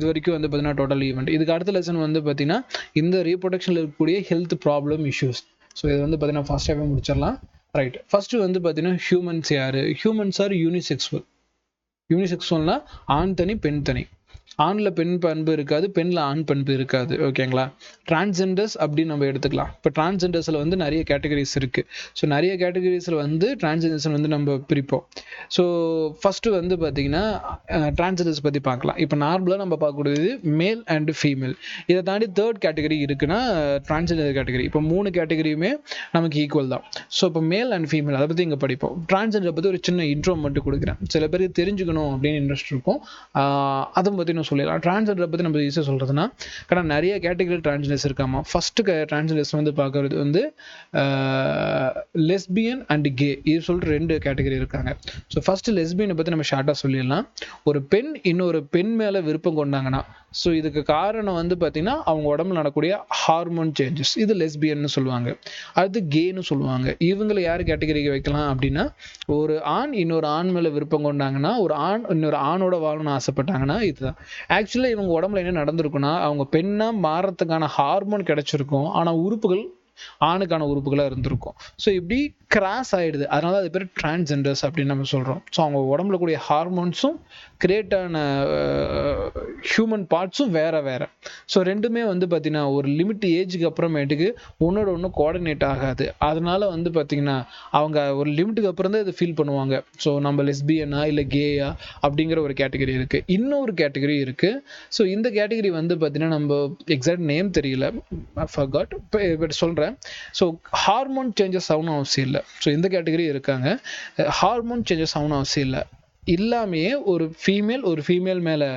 வரைக்கும் வந்து பார்த்தீங்கன்னா டோட்டல் ஈவெண்ட். இதுக்கு அடுத்த லெசன் வந்து பார்த்தீங்கன்னா இந்த ரீப்ரொடக்ஷனில் இருக்கக்கூடிய ஹெல்த் ப்ராப்ளம் இஷ்யூஸ். ஸோ இது வந்து பார்த்தீங்கன்னா ஃபாஸ்ட்டாகவே முடிச்சிடலாம். ரைட். ஃபர்ஸ்ட் வந்து பார்த்தீங்கன்னா ஹியூமன்ஸ் யாரு? Humans are unisexual. யூனிசெக்சுவல்னா ஆண் தனி பெண் தனி. ஆண்ல பெண் பண்பு இருக்காது, பெண்ல ஆண் பண்பு இருக்காது. ஓகேங்களா? டிரான்ஸ்ஜெண்டர்ஸ் அப்படின்னு நம்ம எடுத்துக்கலாம். இப்போ டிரான்ஸ்ஜெண்டர்ஸ்ல வந்து நிறைய கேட்டகரிஸ் இருக்கு. ஸோ நிறைய கேட்டகரிஸ்ல வந்து டிரான்ஸ்ஜெண்டர்ஸ் வந்து நம்ம பிரிப்போம். ஸோ ஃபர்ஸ்ட் வந்து பார்த்தீங்கன்னா டிரான்ஸ்ஜெண்டர்ஸ் பத்தி பார்க்கலாம். இப்போ நார்மலாக நம்ம பார்க்கக்கூடியது மேல் அண்ட் ஃபீமேல். இதை தாண்டி தேர்ட் கேட்டகரி இருக்குன்னா டிரான்ஸ்ஜெண்டர் கேட்டகரி. இப்போ 3 கேட்டகரியுமே நமக்கு ஈக்குவல் தான். ஸோ இப்போ மேல் அண்ட் ஃபீமேல் அதை பற்றி இங்கே படிப்போம். டிரான்ஸ்ஜெண்டரை பற்றி ஒரு சின்ன இன்ட்ரோ மட்டும் கொடுக்குறேன். சில பேருக்கு தெரிஞ்சுக்கணும் அப்படின்னு இன்ட்ரெஸ்ட் இருக்கும், அதை பற்றி நான் சொல்லிடலாம். டிரான்ஸ்ஜெண்டரை பற்றி நம்ம ஈஸியாக சொல்கிறதுனா, ஏன்னா நிறைய கேட்டகரி டிரான்ஸ்ஜெண்டர்ஸ் இருக்காமா. ஃபர்ஸ்ட் டிரான்ஸ்ஜெண்டர்ஸ் வந்து பார்க்கறது வந்து லெஸ்பியன் அண்ட் கே, இது சொல்லிட்டு 2 கேட்டகரி இருக்காங்க. ஸோ ஃபர்ஸ்ட் லெஸ்பியனை பற்றி நம்ம ஷார்ட்டாக சொல்லிடலாம். ஒரு பெண் இன்னொரு பெண் மேலே விருப்பம் கொண்டாங்கன்னா, ஸோ இதுக்கு காரணம் வந்து பார்த்தீங்கன்னா அவங்க உடம்புல நடக்கக்கூடிய ஹார்மோன் சேஞ்சஸ், இது லெஸ்பியன்னு சொல்லுவாங்க. அடுத்து கேன்னு சொல்லுவாங்க. இவங்களை யார் கேட்டகரிக்கு வைக்கலாம் அப்படின்னா, ஒரு ஆண் இன்னொரு ஆண் மேலே விருப்பம் கொண்டாங்கன்னா, ஒரு ஆண் இன்னொரு ஆணோட வாழணும்னு ஆசைப்பட்டாங்கன்னா இதுதான். ஆக்சுவலாக இவங்க உடம்புல என்ன நடந்திருக்குன்னா, அவங்க பெண்ணாக மாறத்துக்கான ஹார்மோன் கிடைச்சிருக்கும், ஆனால் உறுப்புகள் ஆணுக்கான உறுப்புகளாக இருந்திருக்கும். ஸோ இப்படி கிராஸ் ஆயிடுது. அதனால அது பேர் டிரான்ஸ்ஜெண்டர்ஸ் அப்படின்னு நம்ம சொல்கிறோம். ஸோ அவங்க உடம்புல கூடிய ஹார்மோன்ஸும் கிரியேட் ஆன ஹியூமன் பார்ட்ஸும் வேற வேற. ஸோ ரெண்டுமே வந்து பார்த்தீங்கன்னா ஒரு லிமிட் ஏஜுக்கு அப்புறமேட்டுக்கு ஒன்னோட ஒன்று கோஆர்டினேட் ஆகாது. அதனால வந்து பார்த்தீங்கன்னா அவங்க ஒரு லிமிட்டுக்கு அப்புறம் தான் இதை ஃபீல் பண்ணுவாங்க. ஸோ நம்ம லெஸ்பியனா இல்லை கேயா அப்படிங்கிற ஒரு கேட்டகரி இருக்குது. இன்னொரு கேட்டகரி இருக்குது. ஸோ இந்த கேட்டகரி வந்து பார்த்தீங்கன்னா நம்ம எக்ஸாக்ட் நேம் தெரியல, ஃபர்காட், இப்போ சொல்கிறேன். ஸோ ஹார்மோன் சேஞ்சஸ் ஆகணும் அவசியம் இல்லை. ஸோ இந்த கேட்டகரி இருக்காங்க. ஹார்மோன் சேஞ்சஸ் ஆகணும் அவசியம் இல்லை. இல்லாமையே ஒரு ஃபீமேல் மேலே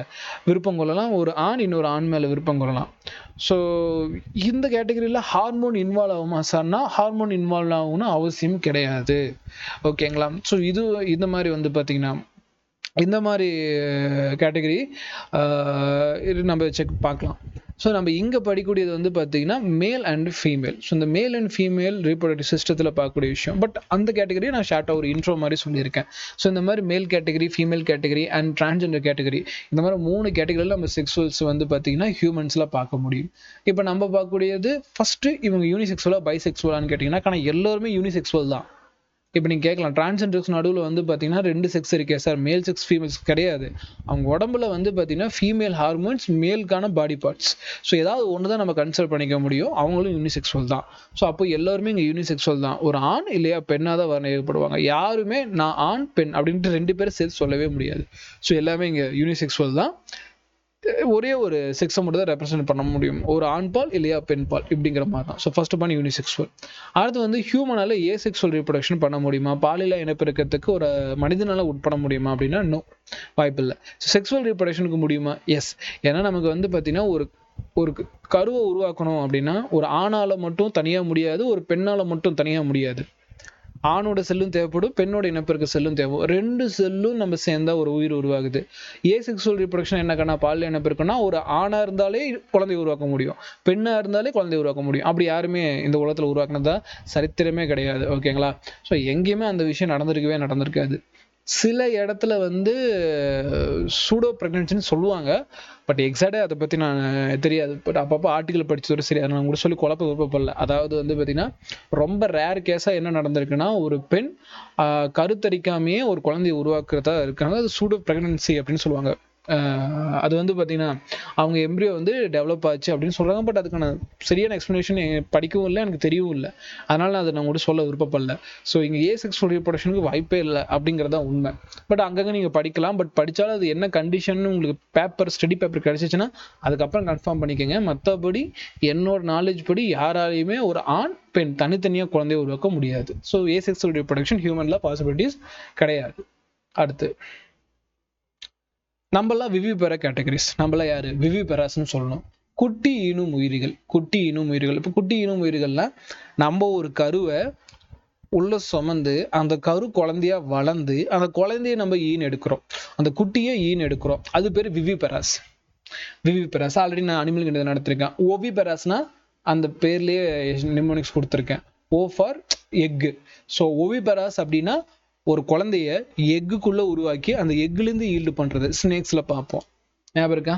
விருப்பம் கொள்ளலாம், ஒரு ஆண் இன்னொரு ஆண் மேலே விருப்பம் கொள்ளலாம். ஸோ இந்த கேட்டகரியில் ஹார்மோன் இன்வால்வ் ஆகுமா சார்னா, ஹார்மோன் இன்வால்வ் ஆகும்னு அவசியம் கிடையாது. ஓகேங்களா? ஸோ இது இந்த மாதிரி வந்து பார்த்தீங்கன்னா இந்த மாதிரி கேட்டகரி நம்ம செக் பார்க்கலாம். ஸோ நம்ம இங்கே படிக்கக்கூடியது வந்து பார்த்தீங்கன்னா மேல் அண்ட் ஃபீமேல். ஸோ இந்த மேல் அண்ட் ஃபீமேல் ரீப்ரொடக்டிவ் சிஸ்டத்தில் பார்க்கக்கூடிய விஷயம். பட் அந்த கேட்டகரி நான் ஷார்ட்டாக ஒரு இன்ட்ரோ மாதிரி சொல்லியிருக்கேன். ஸோ இந்த மாதிரி மேல் category, female category and transgender category, இந்த மாதிரி 3 கேட்டகரியில் நம்ம செக்ஸுவல்ஸ் வந்து பார்த்தீங்கன்னா ஹியூமன்ஸில் பார்க்க முடியும். இப்போ நம்ம பார்க்கக்கூடியது ஃபஸ்ட்டு இவங்க யூனிசெக்சுவலா பைசெக்சுவலான்னு கேட்டிங்கன்னா, ஆனால் எல்லாருமே யூனிசெக்சுவல் தான். இப்போ நீங்கள் கேட்கலாம், டிரான்ஸ்ஜெண்டர்ஸ் நடுவில் வந்து பார்த்தீங்கன்னா 2 செக்ஸ் இருக்கே சார், மேல் செக்ஸ் ஃபீமேல்ஸ் கிடையாது. அவங்க உடம்புல வந்து பார்த்தீங்கன்னா ஃபீமேல் ஹார்மோன்ஸ், மேலுக்கான பாடி பார்ட்ஸ். ஸோ ஏதாவது ஒன்று தான் நம்ம கன்சிடர் பண்ணிக்க முடியும். அவங்களும் யூனிசெக்சுவல் தான். ஸோ அப்போ எல்லாருமே இங்கே யூனிசெக்சுவல் தான். ஒரு ஆண் இல்லையா பெண்ணாக தான் வர்ணிக்கப்படுவாங்க. யாருமே நான் ஆண் பெண் அப்படின்ட்டு 2 பேரும் சேர்த்து சொல்லவே முடியாது. ஸோ எல்லாமே இங்கே யூனிசெக்சுவல் தான். ஒரே ஒரு செக்ஸை மட்டும் தான் ரெப்ரசென்ட் பண்ண முடியும், ஒரு ஆண் பால் இல்லையா பெண் பால் இப்படிங்கிற மாதிரி தான். So first point unisexual. அடுத்து வந்து ஹியூமனால ஏசெக்சுவல் ரீப்ரொடக்ஷன் பண்ண முடியுமா, பாலியல் இனப்பெருக்கத்துக்கு ஒரு மனிதனால உட்பட முடியுமா அப்படின்னா நோ, வாய்ப்பு இல்லை. ஸோ செக்ஸுவல் ரீப்ரொடக்ஷனுக்கு முடியுமா? எஸ். ஏன்னா நமக்கு வந்து பார்த்தீங்கன்னா ஒரு கருவை உருவாக்கணும் அப்படின்னா ஒரு ஆணால மட்டும் தனியாக முடியாது, ஒரு பெண்ணால மட்டும் தனியாக முடியாது. ஆணோட செல்லும் தேவைப்படும், பெண்ணோட இனப்பெருக்க செல்லும் தேவை. 2 செல்லும் நம்ம சேர்ந்தா ஒரு உயிர் உருவாகுது. ஏசெக்சுவல் ரீப்ரொடக்ஷன் என்னக்கன்னா, பாலியல் இனப்பெருக்கம்னா ஒரு ஆணா இருந்தாலே குழந்தை உருவாக்க முடியும், பெண்ணா இருந்தாலே குழந்தை உருவாக்க முடியும். அப்படி யாருமே இந்த உலகத்துல உருவாக்குனதா சரித்திரமே கிடையாது. ஓகேங்களா? ஸோ எங்கேயுமே அந்த விஷயம் நடந்திருக்காது. சில இடத்துல வந்து சூடோ பிரெக்னன்சின்னு சொல்லுவாங்க, பட் எக்ஸாக்டாக அதை பற்றி நான் தெரியாது. பட் அப்பப்போ ஆர்டிக்கல் படிச்சதோட சரி, அதை நான் கூட சொல்லி குழப்ப விருப்பப்படல. அதாவது வந்து பார்த்தீங்கன்னா ரொம்ப ரேர் கேஸாக என்ன நடந்திருக்குன்னா, ஒரு பெண் கருத்தரிக்காமையே ஒரு குழந்தையை உருவாக்குறதா இருக்காங்க. அது சூடோ பிரெக்னன்சி அப்படின்னு சொல்லுவாங்க. அது வந்து பார்த்தீங்கன்னா அவங்க எம்ப்ரியோ வந்து டெவலப் ஆச்சு அப்படின்னு சொல்கிறாங்க. பட் அதுக்கான சரியான எக்ஸ்ப்ளனேஷன் படிக்கவும் இல்லை, எனக்கு தெரியவும் இல்லை. அதனால நான் அதை நான் கூட சொல்ல விருப்பப்படல. ஸோ இங்கே ஏசெக்சுவல் ரீப்ரொடக்ஷனுக்கு வாய்ப்பே இல்லை அப்படிங்கிறது தான் உண்மை. பட் அங்கங்கே நீங்கள் படிக்கலாம். பட் படித்தாலும் அது என்ன கண்டிஷன் உங்களுக்கு ஸ்டடி பேப்பர் கிடைச்சிச்சுன்னா அதுக்கப்புறம் கன்ஃபார்ம் பண்ணிக்கோங்க. மற்றபடி என்னோட நாலேஜ் படி யாராலையுமே ஒரு ஆண் பெண் தனித்தனியாக குழந்தைய உருவாக்க முடியாது. ஸோ ஏசெக்சுவல் ரீப்ரொடக்ஷன் ஹியூமன்ல பாசிபிலிட்டிஸ் கிடையாது. அடுத்து நம்மளாம் விவிபெரா கேட்டகரிஸ். நம்மளாம் யாரு? விவிபெராஸ்ன்னு சொல்லணும். குட்டி ஈனும் உயிரிகள். இப்போ குட்டி ஈனும் உயிரிகள்லாம் நம்ம ஒரு கருவை உள்ள சுமந்து அந்த கரு குழந்தையா வளர்ந்து அந்த குழந்தைய நம்ம எடுக்கிறோம், அந்த குட்டியை எடுக்கிறோம். அது பேர் விவிபெராஸ். ஆல்ரெடி நான் அனிமல் கிட்ட நடத்திருக்கேன். ஓவிபெராஸ்னா அந்த பேர்லயே நிமோனிக்ஸ் கொடுத்துருக்கேன். ஓ ஃபார் எக். ஸோ ஓவிபெராஸ் அப்படின்னா ஒரு குழந்தைய எக்குக்குள்ள உருவாக்கி அந்த எக்குலேருந்து ஈல்டு பண்றது. ஸ்னேக்ஸ்ல பார்ப்போம், ஞாபகம் இருக்கா?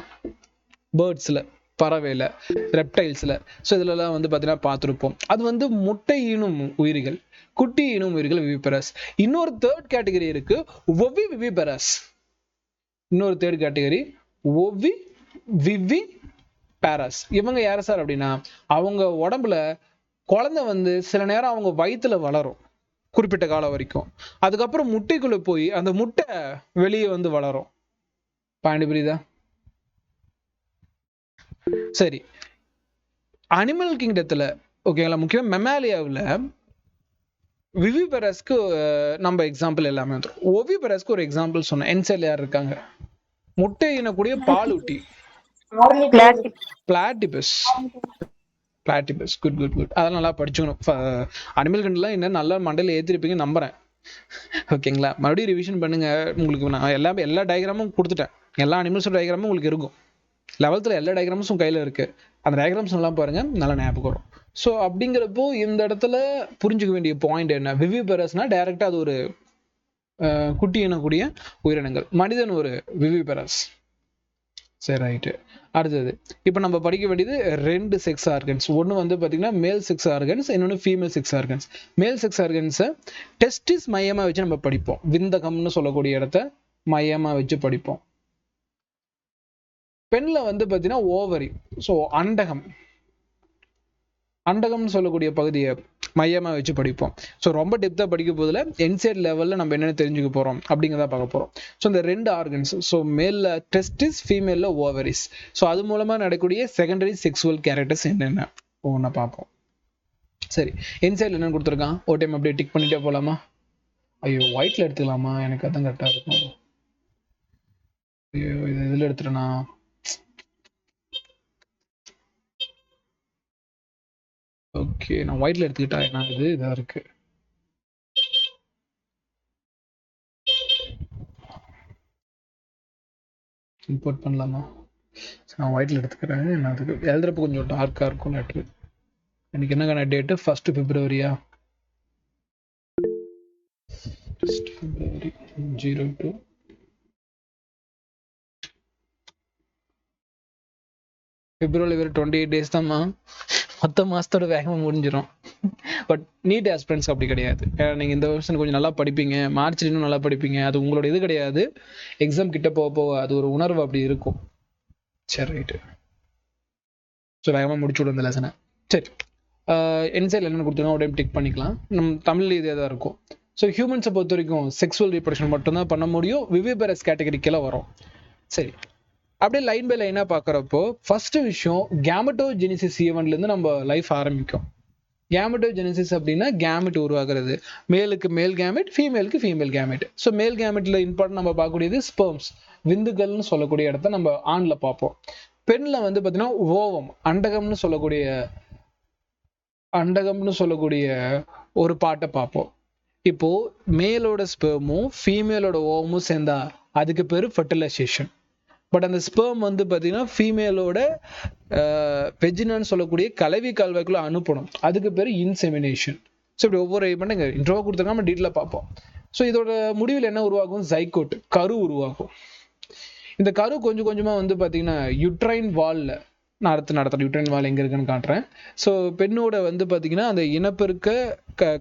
பேர்ட்ஸ்ல பறவையில, ரெப்டைல்ஸ்ல. ஸோ இதுலலாம் வந்து பார்த்தீங்கன்னா பார்த்துருப்போம். அது வந்து முட்டை ஈனும் உயிரிகள், குட்டி ஈனும் உயிர்கள் விவிபெரஸ். இன்னொரு தேர்ட் கேட்டகரி இருக்கு, ஒவி விவிபெரஸ். இன்னொரு தேர்ட் கேட்டகரி ஒவி விவி பேரஸ். இவங்க யார் சார் அப்படின்னா, அவங்க உடம்புல குழந்தை வந்து சில நேரம் அவங்க வயித்துல வளரும் குறிப்பிட்ட காலம் வரைக்கும். அதுக்கப்புறம் முட்டைக்குள்ள போய் அந்த முட்டை வெளியே வந்து வளரும். பாயிண்ட் புரியுதா? சரி, அனிமல் கிங்டத்துல ஓகேங்களா, முக்கியமா மெமாலியாவில் விவிபெரஸ்க்கு நம்ம எக்ஸாம்பிள் எல்லாமே வந்துடும். ஓவிபெரஸ்க்கு ஒரு எக்ஸாம்பிள் சொன்னேன். என்சைல் யார் இருக்காங்க? முட்டை இனக்கூடிய பாலூட்டி. Platypus. Platypus. Good good good. அதெல்லாம் நல்லா படிச்சுக்கணும். அனிமல் கிங்டம்லாம் என்ன நல்லா மண்டையில் ஏற்றிருப்பீங்க நம்புறேன். ஓகேங்களா, மறுபடியும் ரிவிஷன் பண்ணுங்க. உங்களுக்கு நான் எல்லா டயக்ராமும் கொடுத்துட்டேன். எல்லா அனிமல்ஸோட டயக்ராமும் உங்களுக்கு இருக்கும். 11th எல்லா டயக்ராம்ஸும் கையில் இருக்கு. அந்த டயக்ராம்ஸ் எல்லாம் பாருங்க, நல்லா ஞாபகம் வரும். ஸோ அப்படிங்கிறப்போ இந்த இடத்துல புரிஞ்சுக்க வேண்டிய பாயிண்ட் என்ன, விவிபெரஸ்னா டைரக்டா அது ஒரு குட்டி இனக்கூடிய உயிரினங்கள். மனிதன் ஒரு விவிபெரஸ். சரி, ரைட்டு. அடுத்தது இப்போ நம்ம படிக்க வேண்டியது 2 செக்ஸ் ஆர்கன்ஸ். ஒன்று வந்து பார்த்தீங்கன்னா மேல் செக்ஸ் ஆர்கன்ஸ், இன்னொன்று female sex organs. Male sex ஆர்கன்ஸை டெஸ்டிஸ் மையமாக வச்சு நம்ம படிப்போம். விந்தகம்னு சொல்லக்கூடிய இடத்த மையமாக வச்சு படிப்போம். பெண்ல வந்து பார்த்தீங்கன்னா ஓவரி, ஸோ அண்டகம்னு சொல்லக்கூடிய பகுதியை மையமாக வச்சு படிப்போம். ஸோ ரொம்ப டெப்த்தாக படிக்க போதில் என்சைட் லெவலில் நம்ம என்னென்ன தெரிஞ்சுக்க போகிறோம் அப்படிங்கிறத பார்க்க போகிறோம். ஸோ இந்த 2 ஆர்கன்ஸ், ஸோ மேலில் டெஸ்டிஸ், ஃபீமேலில் ஓவரிஸ். ஸோ அது மூலமாக நடக்கக்கூடிய செகண்டரி செக்ஸுவல் கேரக்டர்ஸ் என்னென்ன ஒவ்வொன்றா பார்ப்போம். சரி, என்சைடில் என்னென்னு கொடுத்துருக்கான், ஒரு டைம் அப்படியே டிக் பண்ணிட்டே போகலாமா? ஐயோ, ஒயிட்டில் எடுத்துக்கலாமா? எனக்கு அதான் கரெக்டாக இருக்கும். ஐயோ, இது இதில் எடுத்துட்டேனா? ஓகே, நான் ஒயிட்ல எடுத்துக்கிட்டா என்ன ஆகுது? இதா இருக்கு. இம்போர்ட் பண்ணலாமா? நான் ஒயிட்ல எடுத்துக்கிறேன். என்ன அதுக்கு எழுதுறப்ப கொஞ்சம் டார்க்கா இருக்கும் லெட்ரு. எனக்கு என்னக்கான டேட்டு? 1 February. 1 February 02. பிப்ரவரி வேறு 28 days தான்மா. மொத்த மாசத்தோட வேகமாக முடிஞ்சிடும். பட் நீட் ஆஸ்பிரன்ஸ் அப்படி கிடையாது. நீங்கள் இந்த வருஷம் கொஞ்சம் நல்லா படிப்பீங்க, மார்ச்ல இன்னும் நல்லா படிப்பீங்க. அது உங்களோட இது கிடையாது. எக்ஸாம் கிட்ட போக போக அது ஒரு உணர்வு அப்படி இருக்கும். சரி, ரைட்டு. ஸோ வேகமாக முடிச்சு விடும் இந்த லெசனை. சரி, என்சைடில் என்னென்னு கொடுத்துருக்கோம், உடனே டிக் பண்ணிக்கலாம். நம்ம தமிழில் இதே தான் இருக்கும். ஸோ ஹியூமன்ஸை பொறுத்த வரைக்கும் செக்ஸுவல் ரீப்ரொடக்ஷன் மட்டும்தான் பண்ண முடியும். விவிபெரஸ் கேட்டகரிக்கெல்லாம் வரும். சரி, அப்படியே லைன் பை லைனாக பார்க்குறப்போ ஃபர்ஸ்ட் விஷயம் கேமட்டோஜெனிசிஸ் ஈவெண்ட்லேருந்து நம்ம லைஃப் ஆரம்பிக்கும். கேமட்டோஜெனிசிஸ் அப்படின்னா கேமெட் உருவாகிறது. மேலுக்கு மேல் கேமெட், ஃபீமேலுக்கு ஃபீமேல் கேமெட். ஸோ மேல் கேமெட்டில் இம்பார்ட்டன் நம்ம பார்க்கக்கூடியது ஸ்பெர்ம்ஸ், விந்துகள்னு சொல்லக்கூடிய இடத்த நம்ம ஆணில் பார்ப்போம். பெண்ணில் வந்து பார்த்தீங்கன்னா ஓவம், அண்டகம்னு சொல்லக்கூடிய ஒரு பாட்டை பார்ப்போம். இப்போ மேலோட ஸ்பெர்மும் ஃபீமேலோட ஓவமும் சேர்ந்தா அதுக்கு பேர் ஃபெர்டிலைசேஷன். பட் அந்த ஸ்பெர்ம் வந்து பார்த்தீங்கன்னா ஃபீமேலோட வெஜினான்னு சொல்லக்கூடிய கலவி கால்வாய்க்குள்ள அனுப்பணும். அதுக்கு பேர் இன்செமினேஷன். ஸோ இப்படி ஒவ்வொரு பண்ணுங்க இன்ட்ரோவா கொடுத்துருக்காம நம்ம டீட்டெயிலாக பார்ப்போம். ஸோ இதோட முடிவில் என்ன உருவாகும்? ஜைகோட், கரு உருவாகும். இந்த கரு கொஞ்சம் கொஞ்சமாக வந்து பார்த்தீங்கன்னா யுட்ரைன் வாலில் நான் நடத்துகிறேன். யுட்ரைன் வால் எங்கே இருக்குன்னு காட்டுறேன். ஸோ பெண்ணோட வந்து பார்த்தீங்கன்னா அந்த இனப்பெருக்க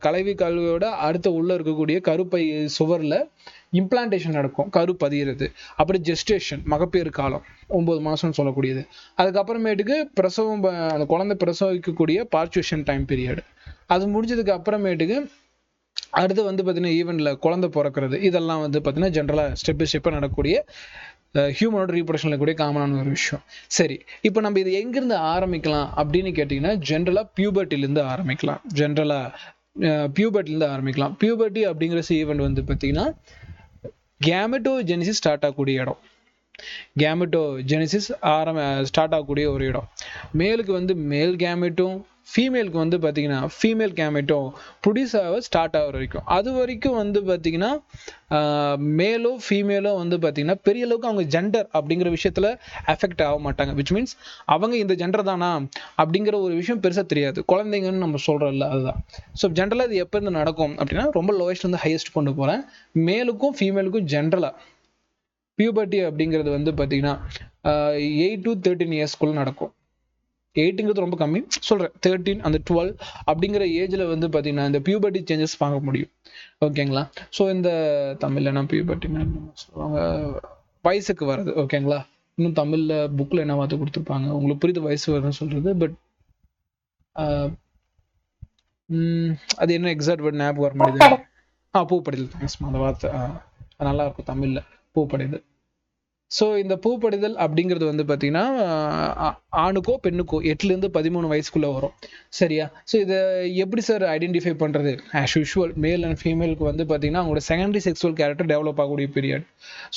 கலவி கால்வாயோட அடுத்த உள்ள இருக்கக்கூடிய கருப்பை சுவரில் இம்ப்ளான்டேஷன் நடக்கும், கரு பதிகிறது. அப்புறம் ஜெஸ்டேஷன், மகப்பேறு காலம் 9 மாதம்னு சொல்லக்கூடியது. அதுக்கப்புறமேட்டுக்கு பிரசவம், அந்த குழந்தை பிரசவிக்கக்கூடிய பார்ச்சுவேஷன் டைம் பீரியட். அது முடிஞ்சதுக்கு அப்புறமேட்டுக்கு அடுத்து வந்து பார்த்தீங்கன்னா ஈவெண்ட்டில் குழந்தை பிறக்கிறது. இதெல்லாம் வந்து பார்த்தீங்கன்னா ஜென்ரலாக ஸ்டெப் பை ஸ்டெப்பாக நடக்கக்கூடிய ஹியூமனோட ரீப்ரொடக்ஷனில் கூடிய காமனான ஒரு விஷயம். சரி, இப்போ நம்ம இது எங்கேருந்து ஆரம்பிக்கலாம் அப்படின்னு கேட்டிங்கன்னா ஜென்ரலாக பியூபர்ட்டிலேருந்து ஆரம்பிக்கலாம். பியூபர்ட்டி அப்படிங்கிற ஈவெண்ட் வந்து பார்த்தீங்கன்னா கேமெட்டோஜெனிசிஸ் ஸ்டார்ட் ஆகக்கூடிய இடம். கேமெட்டோஜெனிசிஸ் ஸ்டார்ட் ஆகக்கூடிய ஒரு இடம். மேலுக்கு வந்து மேல் கேமெட்டும், ஃபீமேலுக்கு வந்து பார்த்தீங்கன்னா ஃபீமேல் கேமெட்டும் ப்ரொடியூஸ் ஆக ஸ்டார்ட் ஆகிற வரைக்கும், அது வரைக்கும் வந்து பார்த்தீங்கன்னா மேலோ ஃபீமேலோ வந்து பார்த்தீங்கன்னா பெரிய அளவுக்கு அவங்க ஜெண்டர் அப்படிங்கிற விஷயத்தில் அஃபெக்ட் ஆக மாட்டாங்க. விச் மீன்ஸ் அவங்க இந்த ஜெண்டர் தானா அப்படிங்கிற ஒரு விஷயம் பெருசாக தெரியாது. குழந்தைங்கன்னு நம்ம சொல்கிறோம்ல, அதுதான். ஸோ ஜென்ரலாக இது எப்போ இருந்து நடக்கும் அப்படின்னா ரொம்ப லோவஸ்ட்லேருந்து ஹையஸ்ட் கொண்டு போகிறேன். மேலுக்கும் ஃபீமேலுக்கும் ஜென்ரலாக பியூபர்ட்டி அப்படிங்கிறது வந்து பார்த்தீங்கன்னா 8 to 13 இயர்ஸ்க்குள்ள நடக்கும். 8ங்கிறது ரொம்ப கம்மி சொல்றேன், 13 அந்த 12 அப்படிங்கிற ஏஜ்ல வந்து பாத்தீங்கன்னா இந்த பியூபர்ட்டி சேஞ்சஸ் பார்க்க முடியும். ஓகேங்களா? ஸோ இந்த தமிழ்ல என்ன பியூபர்ட்டின்னு சொல்லுவாங்க, வயசுக்கு வர்றது. ஓகேங்களா? இன்னும் தமிழ்ல புக்ல என்ன வார்த்தை கொடுத்துருப்பாங்க உங்களுக்கு புரியுது, வயசு வருதுன்னு சொல்றது. பட் அது என்ன எக்ஸாக்ட் வேர்ட் ஞாபகம் வர மாட்டேங்குது. பூப்படைதல். தேங்க்ஸ்மா, அந்த வார்த்தை நல்லா இருக்கும் தமிழ்ல, பூப்படைதல். ஸோ இந்த பூப்படைதல் அப்படிங்கிறது வந்து பார்த்தீங்கன்னா ஆணுக்கோ பெண்ணுக்கோ 8லேருந்து 13 வயசுக்குள்ள வரும். சரியா? ஸோ இதை எப்படி சார் ஐடென்டிஃபை பண்றது? ஆஸ் யூஷுவல் மேல் அண்ட் ஃபீமேலுக்கு வந்து பார்த்தீங்கன்னா அவங்களோட செகண்டரி செக்ஸுவல் கேரக்டர் டெவலப் ஆகக்கூடிய பீரியட்.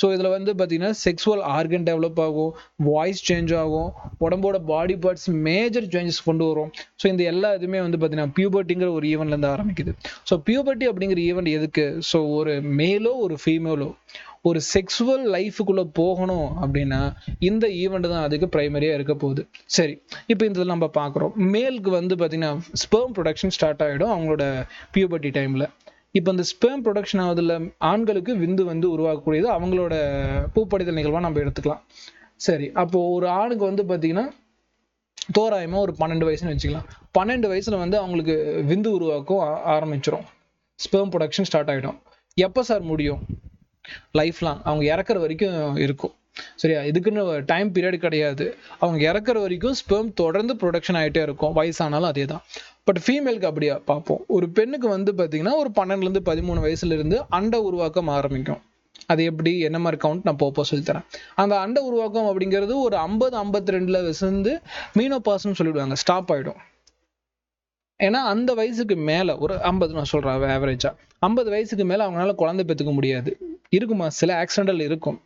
ஸோ இதில் வந்து பார்த்தீங்கன்னா செக்ஸுவல் ஆர்கன் டெவலப் ஆகும், வாய்ஸ் சேஞ்ச் ஆகும், உடம்போட பாடி பார்ட்ஸ் மேஜர் சேஞ்சஸ் கொண்டு வரும். ஸோ இந்த எல்லா இதுவுமே வந்து பார்த்தீங்கன்னா பியூபர்ட்டிங்கிற ஒரு ஈவெண்ட்லேருந்து ஆரம்பிக்குது. ஸோ பியூபர்ட்டி அப்படிங்கிற ஈவெண்ட் எதுக்கு? ஸோ ஒரு மேலோ ஒரு ஃபீமேலோ ஒரு செக்ஸுவல் லைஃபுக்குள்ள போகணும் அப்படின்னா இந்த ஈவெண்ட் தான் அதுக்கு பிரைமரியா இருக்க போகுது. சரி, இப்போ இந்த நம்ம பார்க்குறோம் மேலுக்கு வந்து பார்த்தீங்கன்னா ஸ்பெர்ம் ப்ரொடக்ஷன் ஸ்டார்ட் ஆகிடும் அவங்களோட பியூபர்ட்டி டைம்ல. இப்போ இந்த ஸ்பெர்ம் ப்ரொடக்ஷன் ஆகுதுல ஆண்களுக்கு விந்து வந்து உருவாக்கக்கூடியது அவங்களோட பூப்படைதல் நிகழ்வா நம்ம எடுத்துக்கலாம். சரி, அப்போ ஒரு ஆணுக்கு வந்து பார்த்தீங்கன்னா தோராயமா ஒரு 12 வயசுன்னு வச்சுக்கலாம். 12 வயசுல வந்து அவங்களுக்கு விந்து உருவாக்கம் ஆரம்பிச்சிடும், ஸ்பெர்ம் ப்ரொடக்ஷன் ஸ்டார்ட் ஆகிடும். எப்போ சார் முடியும்? லைஃப் லாங், அவங்க இறக்குற வரைக்கும் இருக்கும். சரியா? இதுக்குன்னு டைம் பீரியட் கிடையாது. அவங்க இறக்குற வரைக்கும் ஸ்பெர்ம் தொடர்ந்து ப்ரொடக்ஷன் ஆகிட்டே இருக்கும், வயசானாலும் அதே தான். பட் ஃபீமேலுக்கு அப்படியா பார்ப்போம். ஒரு பெண்ணுக்கு வந்து பார்த்தீங்கன்னா ஒரு 12லேருந்து 13 வயசுல இருந்து அண்ட உருவாக்கம் ஆரம்பிக்கும். அது எப்படி, என்ன மாதிரி கவுண்ட் நான் போப்போ சொல்லித்தரேன். அந்த அண்ட உருவாக்கம் அப்படிங்கிறது ஒரு 50-52ல வந்து மீனோபாஸ்ன்னு சொல்லிடுவாங்க, ஸ்டாப் ஆகிடும். ஏன்னா அந்த வயசுக்கு மேல ஒரு 50 நான் சொல்றேன் ஆவரேஜா 50 வயசுக்கு மேல அவங்களால குழந்தை பெற்றுக்க முடியாது. இருக்குமா? சில ஆக்சிடென்டல் இருக்கும்.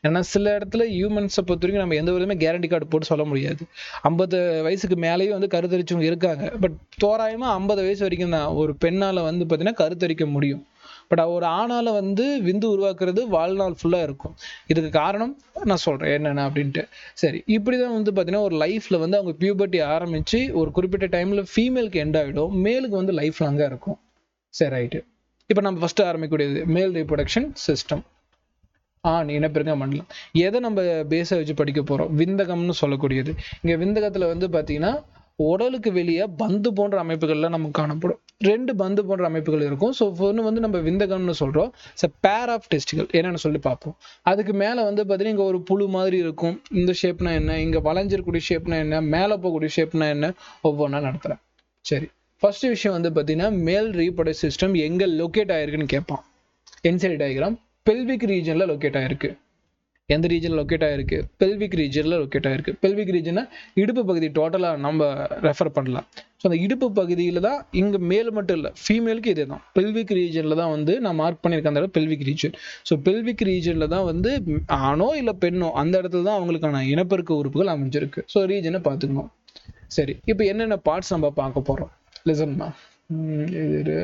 ஏன்னா சில இடத்துல ஹியூமன்ஸை பொறுத்த வரைக்கும் நம்ம எந்த விதமே கேரண்டி கார்டு போட்டு சொல்ல முடியாது. 50 வயசுக்கு மேலேயும் வந்து கருத்தரிச்சவங்க இருக்காங்க. பட் தோராயமா 50 வயசு வரைக்கும் தான் ஒரு பெண்ணால வந்து பார்த்தீங்கன்னா கருத்தரிக்க முடியும். பட் ஒரு ஆணால வந்து விந்து உருவாக்குறது வாழ்நாள் ஃபுல்லா இருக்கும். இதுக்கு காரணம் நான் சொல்றேன் என்னென்ன அப்படின்ட்டு. சரி, இப்படிதான் வந்து பார்த்தீங்கன்னா ஒரு லைஃப்ல வந்து அவங்க பியூபர்ட்டி ஆரம்பிச்சு ஒரு குறிப்பிட்ட டைம்ல ஃபீமேலுக்கு எண்ட் ஆகிடும், மேலுக்கு வந்து லைஃப் லாங்கா இருக்கும். சரி, ரைட்டு. இப்போ நம்ம ஃபர்ஸ்ட் ஆரம்பிக்கக்கூடியது மேல் ரீப்ரொடக்ஷன் சிஸ்டம், இனப்பெருக்க மண்டலம். எதை நம்ம பேஸை வச்சு படிக்க போறோம்? விந்தகம்னு சொல்லக்கூடியது. இங்க விந்தகத்துல வந்து பாத்தீங்கன்னா உடலுக்கு வெளியே பந்து போன்ற அமைப்புகள்ல நமக்கு காணப்படும். 2 பந்து போன்ற அமைப்புகள் இருக்கும். ஸோ ஒன்று வந்து நம்ம விந்தகம்னு சொல்றோம், பேர் ஆஃப் டெஸ்டிகள் என்னன்னு சொல்லி பார்ப்போம். அதுக்கு மேல வந்து பாத்தீங்கன்னா இங்க ஒரு புழு மாதிரி இருக்கும். இந்த ஷேப்னா என்ன, இங்க வளைஞ்சிருக்கூடிய ஷேப்னா என்ன, மேல போகக்கூடிய ஷேப்னா என்ன, ஒவ்வொன்றா நடத்துறேன். சரி, ஃபர்ஸ்ட் விஷயம் வந்து பாத்தீங்கன்னா மேல் ரீப்ரொடக்டிவ் சிஸ்டம் எங்க லொக்கேட் ஆயிருக்குன்னு கேட்பான். என்சைடு டயக்ராம் பெல்விக் ரீஜன்ல லொக்கேட் ஆயிருக்கு. எந்த ரீஜன்ல லொக்கேட் ஆயிருக்கு? பெல்விக் ரீஜன்ல லொக்கேட் ஆயிருக்கு. பெல்விக் ரீஜன்னா இடுப்பு பகுதி டோட்டலா நம்ம ரெஃபர் பண்ணலாம். ஸோ அந்த இடுப்பு பகுதியில தான் இங்க மேல் மட்டும் இல்லை ஃபீமேலுக்கு இதே தான் பெல்விக் ரீஜன்ல தான் வந்து நான் மார்க் பண்ணியிருக்கேன் அந்த பெல்விக் ரீஜன். ஸோ பெல்விக் ரீஜன்ல தான் வந்து ஆணோ இல்லை பெண்ணோ அந்த இடத்துல தான் அவங்களுக்கான இனப்பெருக்க உறுப்புகள் அமைஞ்சிருக்கு. ஸோ ரீஜனை பார்த்துக்கணும். சரி, இப்போ என்னென்ன பார்ட்ஸ் நம்ம பார்க்க போறோம் லிசன்மா. இது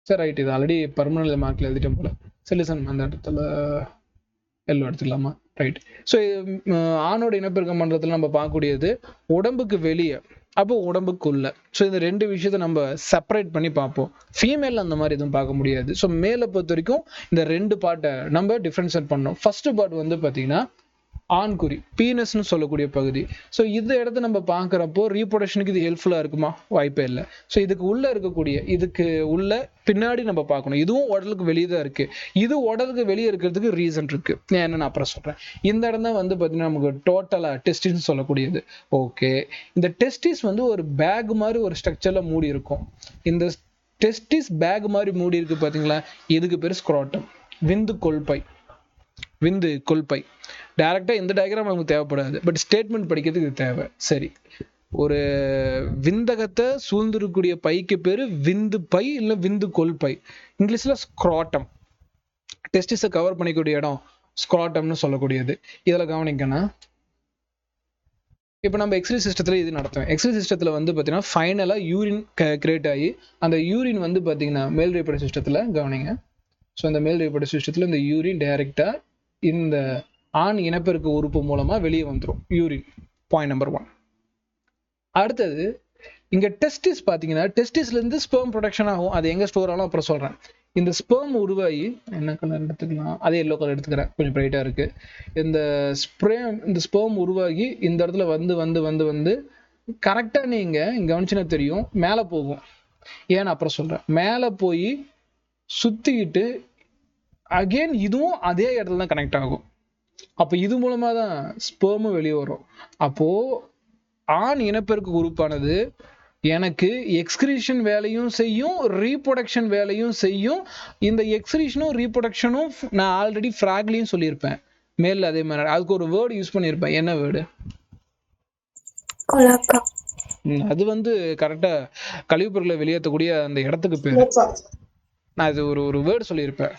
சரி, ரைட். இது ஆல்ரெடி பர்மனன்ட் மார்க்ல எழுதிட்டேன் போல. சரி, லிசன், அந்த இடத்துல எல்லோ எடுத்துக்கலாமா? ரைட். ஸோ ஆணோட இனப்பெருக்க மன்றத்தில் நம்ம பார்க்கக்கூடியது உடம்புக்கு வெளியே, அப்போ உடம்புக்குள்ள. ஸோ இந்த 2 விஷயத்தை நம்ம செப்பரேட் பண்ணி பார்ப்போம். ஃபீமேல் அந்த மாதிரி எதுவும் பார்க்க முடியாது. ஸோ மேலே பொறுத்த வரைக்கும் இந்த 2 பார்ட்டை நம்ம டிஃபரன்ஷியேட் பண்ணோம். ஃபர்ஸ்ட் பார்ட் வந்து பார்த்தீங்கன்னா ஆண்குறி, பீனஸ்னு சொல்லக்கூடிய பகுதி. ஸோ இந்த இடத்த நம்ம பார்க்குறப்போ ரீப்ரொடக்ஷனுக்கு இது ஹெல்ப்ஃபுல்லாக இருக்குமா? வாய்ப்பே இல்லை. ஸோ இதுக்கு உள்ள இருக்கக்கூடிய இதுக்கு உள்ள பின்னாடி நம்ம பார்க்கணும். இதுவும் உடலுக்கு வெளியே தான் இருக்கு. இது உடலுக்கு வெளியே இருக்கிறதுக்கு ரீசன் இருக்கு, என்ன நான் அப்புறம் சொல்றேன். இந்த இடம் தான் வந்து பார்த்தீங்கன்னா நமக்கு டோட்டலா டெஸ்டிஸ் சொல்லக்கூடியது. ஓகே, இந்த டெஸ்டிஸ் வந்து ஒரு பேக் மாதிரி ஒரு ஸ்ட்ரக்சர்ல மூடி இருக்கும். இந்த டெஸ்டிஸ் பேக் மாதிரி மூடி இருக்கு பாத்தீங்களா, இதுக்கு பேர் ஸ்க்ரோட்டம், விந்து கொள்பை. விந்து கொள்பை டைரக்டா இந்த டயக்ராம் நமக்கு தேவைப்படாது, பட் ஸ்டேட்மெண்ட் படிக்கிறதுக்கு இது தேவை. சரி, ஒரு விந்தகத்தை சூழ்ந்திருக்கக்கூடிய பைக்கு பேரு விந்து பை இல்ல விந்து கொள்பை, இங்கிலீஷ்ல ஸ்க்ரோட்டம். டெஸ்டிஸை கவர் பண்ணிக்கூடிய இடம் ஸ்க்ரோட்டம்னு சொல்லக்கூடியது. இதுல கவனிக்கணும். இப்போ நம்ம எக்ஸ்ரே சிஸ்டத்துல இது நடத்துவேன். எக்ஸ்ரே சிஸ்டத்துல வந்து பாத்தீங்கன்னா ஃபைனலா யூரின் கிரியேட் ஆகி அந்த யூரின் வந்து பாத்தீங்கன்னா மேல் ரீப்ரொடக்டிவ் சிஸ்டத்துல கவனிங்க. ஸோ இந்த மேல் ரீப்ரொடக்டிவ் சிஸ்டத்துல இந்த யூரின் டைரக்டா இந்த ஆண் இனப்பெருக்க உறுப்பு மூலமா வெளியே வந்துடும். Urine point number 1. அடுத்தது இங்க டெஸ்டிஸ் பாத்தீங்கன்னா டெஸ்டிஸ்ல இருந்து ஸ்பெர்ம் ப்ரொடக்ஷன் ஆகும். அது எங்க ஸ்டோர் ஆகும் அப்புறம் சொல்றேன். இந்த ஸ்பெர்ம் உருவாகி என்ன கலர் எடுத்துக்கலாம், அதே எல்லோ கலர் எடுத்துக்கிறேன், கொஞ்சம் பிரைட்டா இருக்கு. இந்த இந்த ஸ்பெர்ம் உருவாகி இந்த இடத்துல வந்து வந்து வந்து வந்து கரெக்டா நீங்க கவனிச்சுன்னா தெரியும் மேல போகும். ஏன்னு அப்புறம் சொல்றேன். மேல போய் சுத்திக்கிட்டு அகைன் இதுவும் அதே இடத்துல தான் கனெக்ட் ஆகும். அப்ப இது மூலமா தான் ஸ்பெர்மும் வெளியே வரும். அப்போ ஆண் இனப்பெருக்க உறுப்பானது எனக்கு எக்ஸ்கிரீஷன் வேலையும் செய்யும், ரீப்ரொடக்ஷன் வேலையும் செய்யும். இந்த எக்ஸ்கிரீஷனும் ரீப்ரொடக்ஷனும் நான் ஆல்ரெடி ஃப்ராக்லையும் சொல்லியிருப்பேன். மேல அதே மாதிரி அதுக்கு ஒரு வேர்டு யூஸ் பண்ணியிருப்பேன். என்ன வேர்டு? அது வந்து கரெக்டா கழிவுப்பொருளை வெளியேற்றக்கூடிய அந்த இடத்துக்கு பேரு. நான் இது ஒரு வேர்டு சொல்லியிருப்பேன்.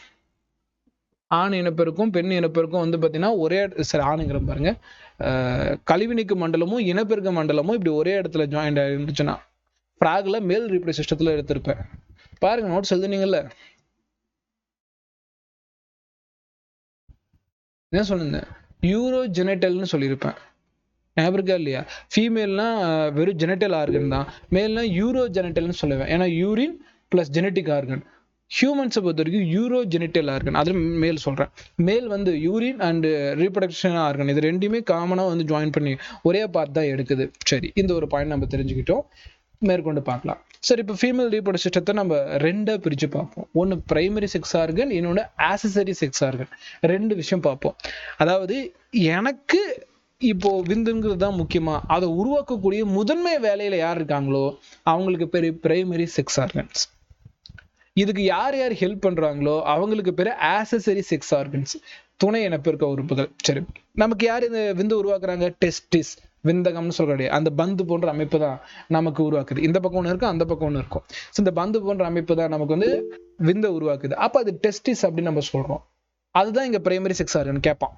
ஆண் இனப்பெருக்கும் பெண் இனப்பெருக்கும் வந்து பாத்தீங்கன்னா ஒரே சரி ஆணுங்கிற பாருங்க, கழிவு நீக்கு மண்டலமும் இனப்பெருக்க மண்டலமும் இப்படி ஒரே இடத்துல ஜாயிண்ட் இருந்துச்சுன்னா ஃப்ராக்ல மேல் ரீப்ரொடக்டிவ் சிஸ்டத்துல எடுத்திருப்பேன். பாருங்க நோட்ஸ் எழுதுனீங்கல்ல, என்ன சொன்னேன்? யூரோ ஜெனட்டல்னு சொல்லியிருப்பேன். ஞாபகம் இருக்கா இல்லையா? ஃபீமேல்னா வெறும் ஜெனட்டல் ஆர்கன் தான், மேல்னா யூரோ ஜெனட்டல்னு சொல்லுவேன். ஏன்னா யூரின் பிளஸ் ஜெனட்டிக் ஆர்கன். ஹியூமன்ஸை பொறுத்த வரைக்கும் யூரோ ஜெனிட்டல் ஆர்கன், அதில் மேல் சொல்கிறேன். மேல் வந்து யூரின் அண்டு ரீப்ரொடக்ஷன் ஆர்கன், இது ரெண்டுமே காமனாக வந்து ஜாயின் பண்ணி ஒரே பார்ட் தான் எடுக்குது. சரி, இந்த ஒரு பாயிண்ட் நம்ம தெரிஞ்சுக்கிட்டோம். மேற்கொண்டு பார்க்கலாம். சரி, இப்போ ஃபீமேல் ரீப்ரொடக்டிவ் சிஸ்டத்தை நம்ம ரெண்டாக பிரித்து பார்ப்போம். ஒன்று பிரைமரி செக்ஸ் ஆர்கன், இன்னொன்று ஆக்சசரி செக்ஸ் ஆர்கன். ரெண்டு விஷயம் பார்ப்போம். அதாவது எனக்கு இப்போ விந்துங்கிறது தான் முக்கியமா, அதை உருவாக்கக்கூடிய முதன்மை வேலையில யார் இருக்காங்களோ அவங்களுக்கு பேர் பிரைமரி செக்ஸ் ஆர்கன்ஸ். இதுக்கு யார் யார் ஹெல்ப் பண்றாங்களோ அவங்களுக்கு பேரு ஆக்சசரி செக்ஸ் ஆர்கன்ஸ், துணை இனப்பெருக்க உறுப்புகள். சரி, நமக்கு யார் இந்த விந்து உருவாக்குறாங்க? டெஸ்டிஸ், விந்தகம்னு சொல்றடைய அந்த பந்து போன்ற அமைப்பு தான் நமக்கு உருவாக்குது. இந்த பக்கம் ஒன்று இருக்கும், அந்த பக்கம் ஒன்று இருக்கும். இந்த பந்து போன்ற அமைப்பு தான் நமக்கு வந்து விந்த உருவாக்குது. அப்ப அது டெஸ்டிஸ் அப்படின்னு நம்ம சொல்றோம். அதுதான் இங்க பிரைமரி செக்ஸ் ஆர்கன் கேட்பான்.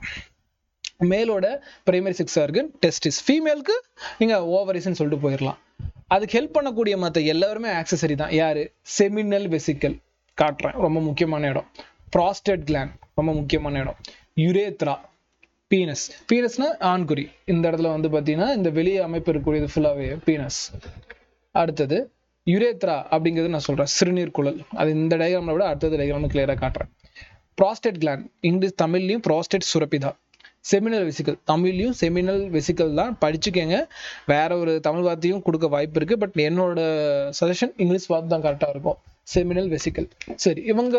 மேலோட பிரைமரி செக்ஸ் ஆர்கன் டெஸ்டிஸ், ஃபீமேலுக்கு நீங்க ஓவரிஸ்ன்னு சொல்லிட்டு போயிடலாம். அதுக்கு ஹெல்ப் பண்ணக்கூடிய மற்ற எல்லாருமே ஆக்சசரி தான். யாரு? செமினல் வெசிக்கல் காட்டுறேன், ரொம்ப முக்கியமான இடம். ப்ராஸ்டேட் கிளாண்ட், ரொம்ப முக்கியமான இடம். யுரேத்ரா, பீனஸ், பீனஸ்னா ஆண்குறி. இந்த இடத்துல வந்து பாத்தீங்கன்னா இந்த வெளியே அமைப்பு இருக்கக்கூடியது ஃபுல்லாவே பீனஸ். அடுத்தது யுரேத்ரா அப்படிங்கிறது நான் சொல்றேன் சிறுநீர் குழல். அது இந்த டயக்ராம்ல விட அடுத்தது டயக்ராம் கிளியரா காட்டுறேன். ப்ராஸ்டேட் கிளாண்ட், இங்கிலீஷ் தமிழ்லையும் ப்ராஸ்டேட் சுரப்பிதா. செமினல் வெசிக்கல், தமிழ்லையும் செமினல் வெசிக்கல் தான் படிச்சுக்கங்க. வேற ஒரு தமிழ் வார்த்தையும் கொடுக்க வாய்ப்பு இருக்கு, பட் என்னோட சஜஷன் இங்கிலீஷ் வார்த்தை தான் கரெக்டா இருக்கும், செமினல் வெசிக்கல். சரி, இவங்க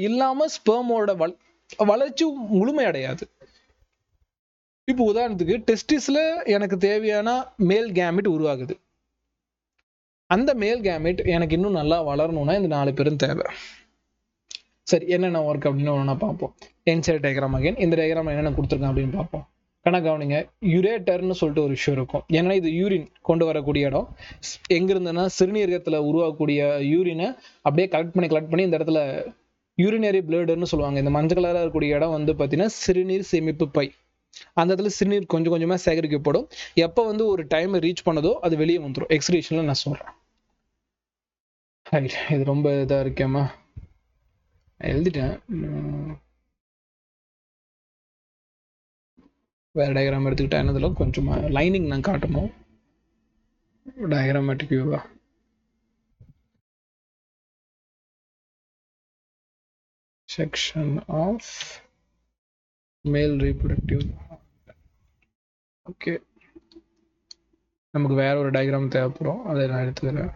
இல்லாம ஸ்பெர்மோட வளர்ச்சி முழுமையடையாது. இப்போ உதாரணத்துக்கு டெஸ்டிஸ்ல எனக்கு தேவையான மேல் கேமெட் உருவாகுது. அந்த மேல் கேமெட் எனக்கு இன்னும் நல்லா வளரணும்னா இந்த 4 பேரும் தேவை. சரி, என்னென்ன ஒர்க் அப்படின்னு ஒன்றா பார்ப்போம். என்சைட் டயக்ராம் அகைன். இந்த டயக்ராம் என்னென்ன கொடுத்துருக்கேன் அப்படின்னு பார்ப்போம். கணக்கு கவனிங்க, யுரேட்டர்னு சொல்லிட்டு ஒரு விஷயம் இருக்கும். ஏன்னா இது யூரின் கொண்டு வரக்கூடிய இடம். எங்கிருந்துன்னா சிறுநீரகத்தில் உருவாக்கக்கூடிய யூரினை அப்படியே கலெக்ட் பண்ணி இந்த இடத்துல யூரினரி பிளேடுன்னு சொல்லுவாங்க. இந்த மஞ்சள் கலராக இருக்கக்கூடிய இடம் வந்து பார்த்தீங்கன்னா சிறுநீர் சேமிப்பு பை. அந்த இடத்துல சிறுநீர் கொஞ்சம் கொஞ்சமாக சேகரிக்கப்படும். எப்போ வந்து ஒரு டைம் ரீச் பண்ணதோ அது வெளியே வந்துடும். எக்ஸ்கிரீஷன்ல நான் சொல்கிறேன். இது ரொம்ப இதாக இருக்கேம்மா, எழுதிட்டேன். வேற டயக்ராம் எடுத்துக்கிட்டா என்னதுல கொஞ்சமா லைனிங் நான் காட்டணும். டயக்ராமேட்டிக் வியூவா section of male reproductive. Okay, நமக்கு வேற ஒரு டயக்ராம் தேவைப்படும், அதை நான் எடுத்துக்கிறேன்.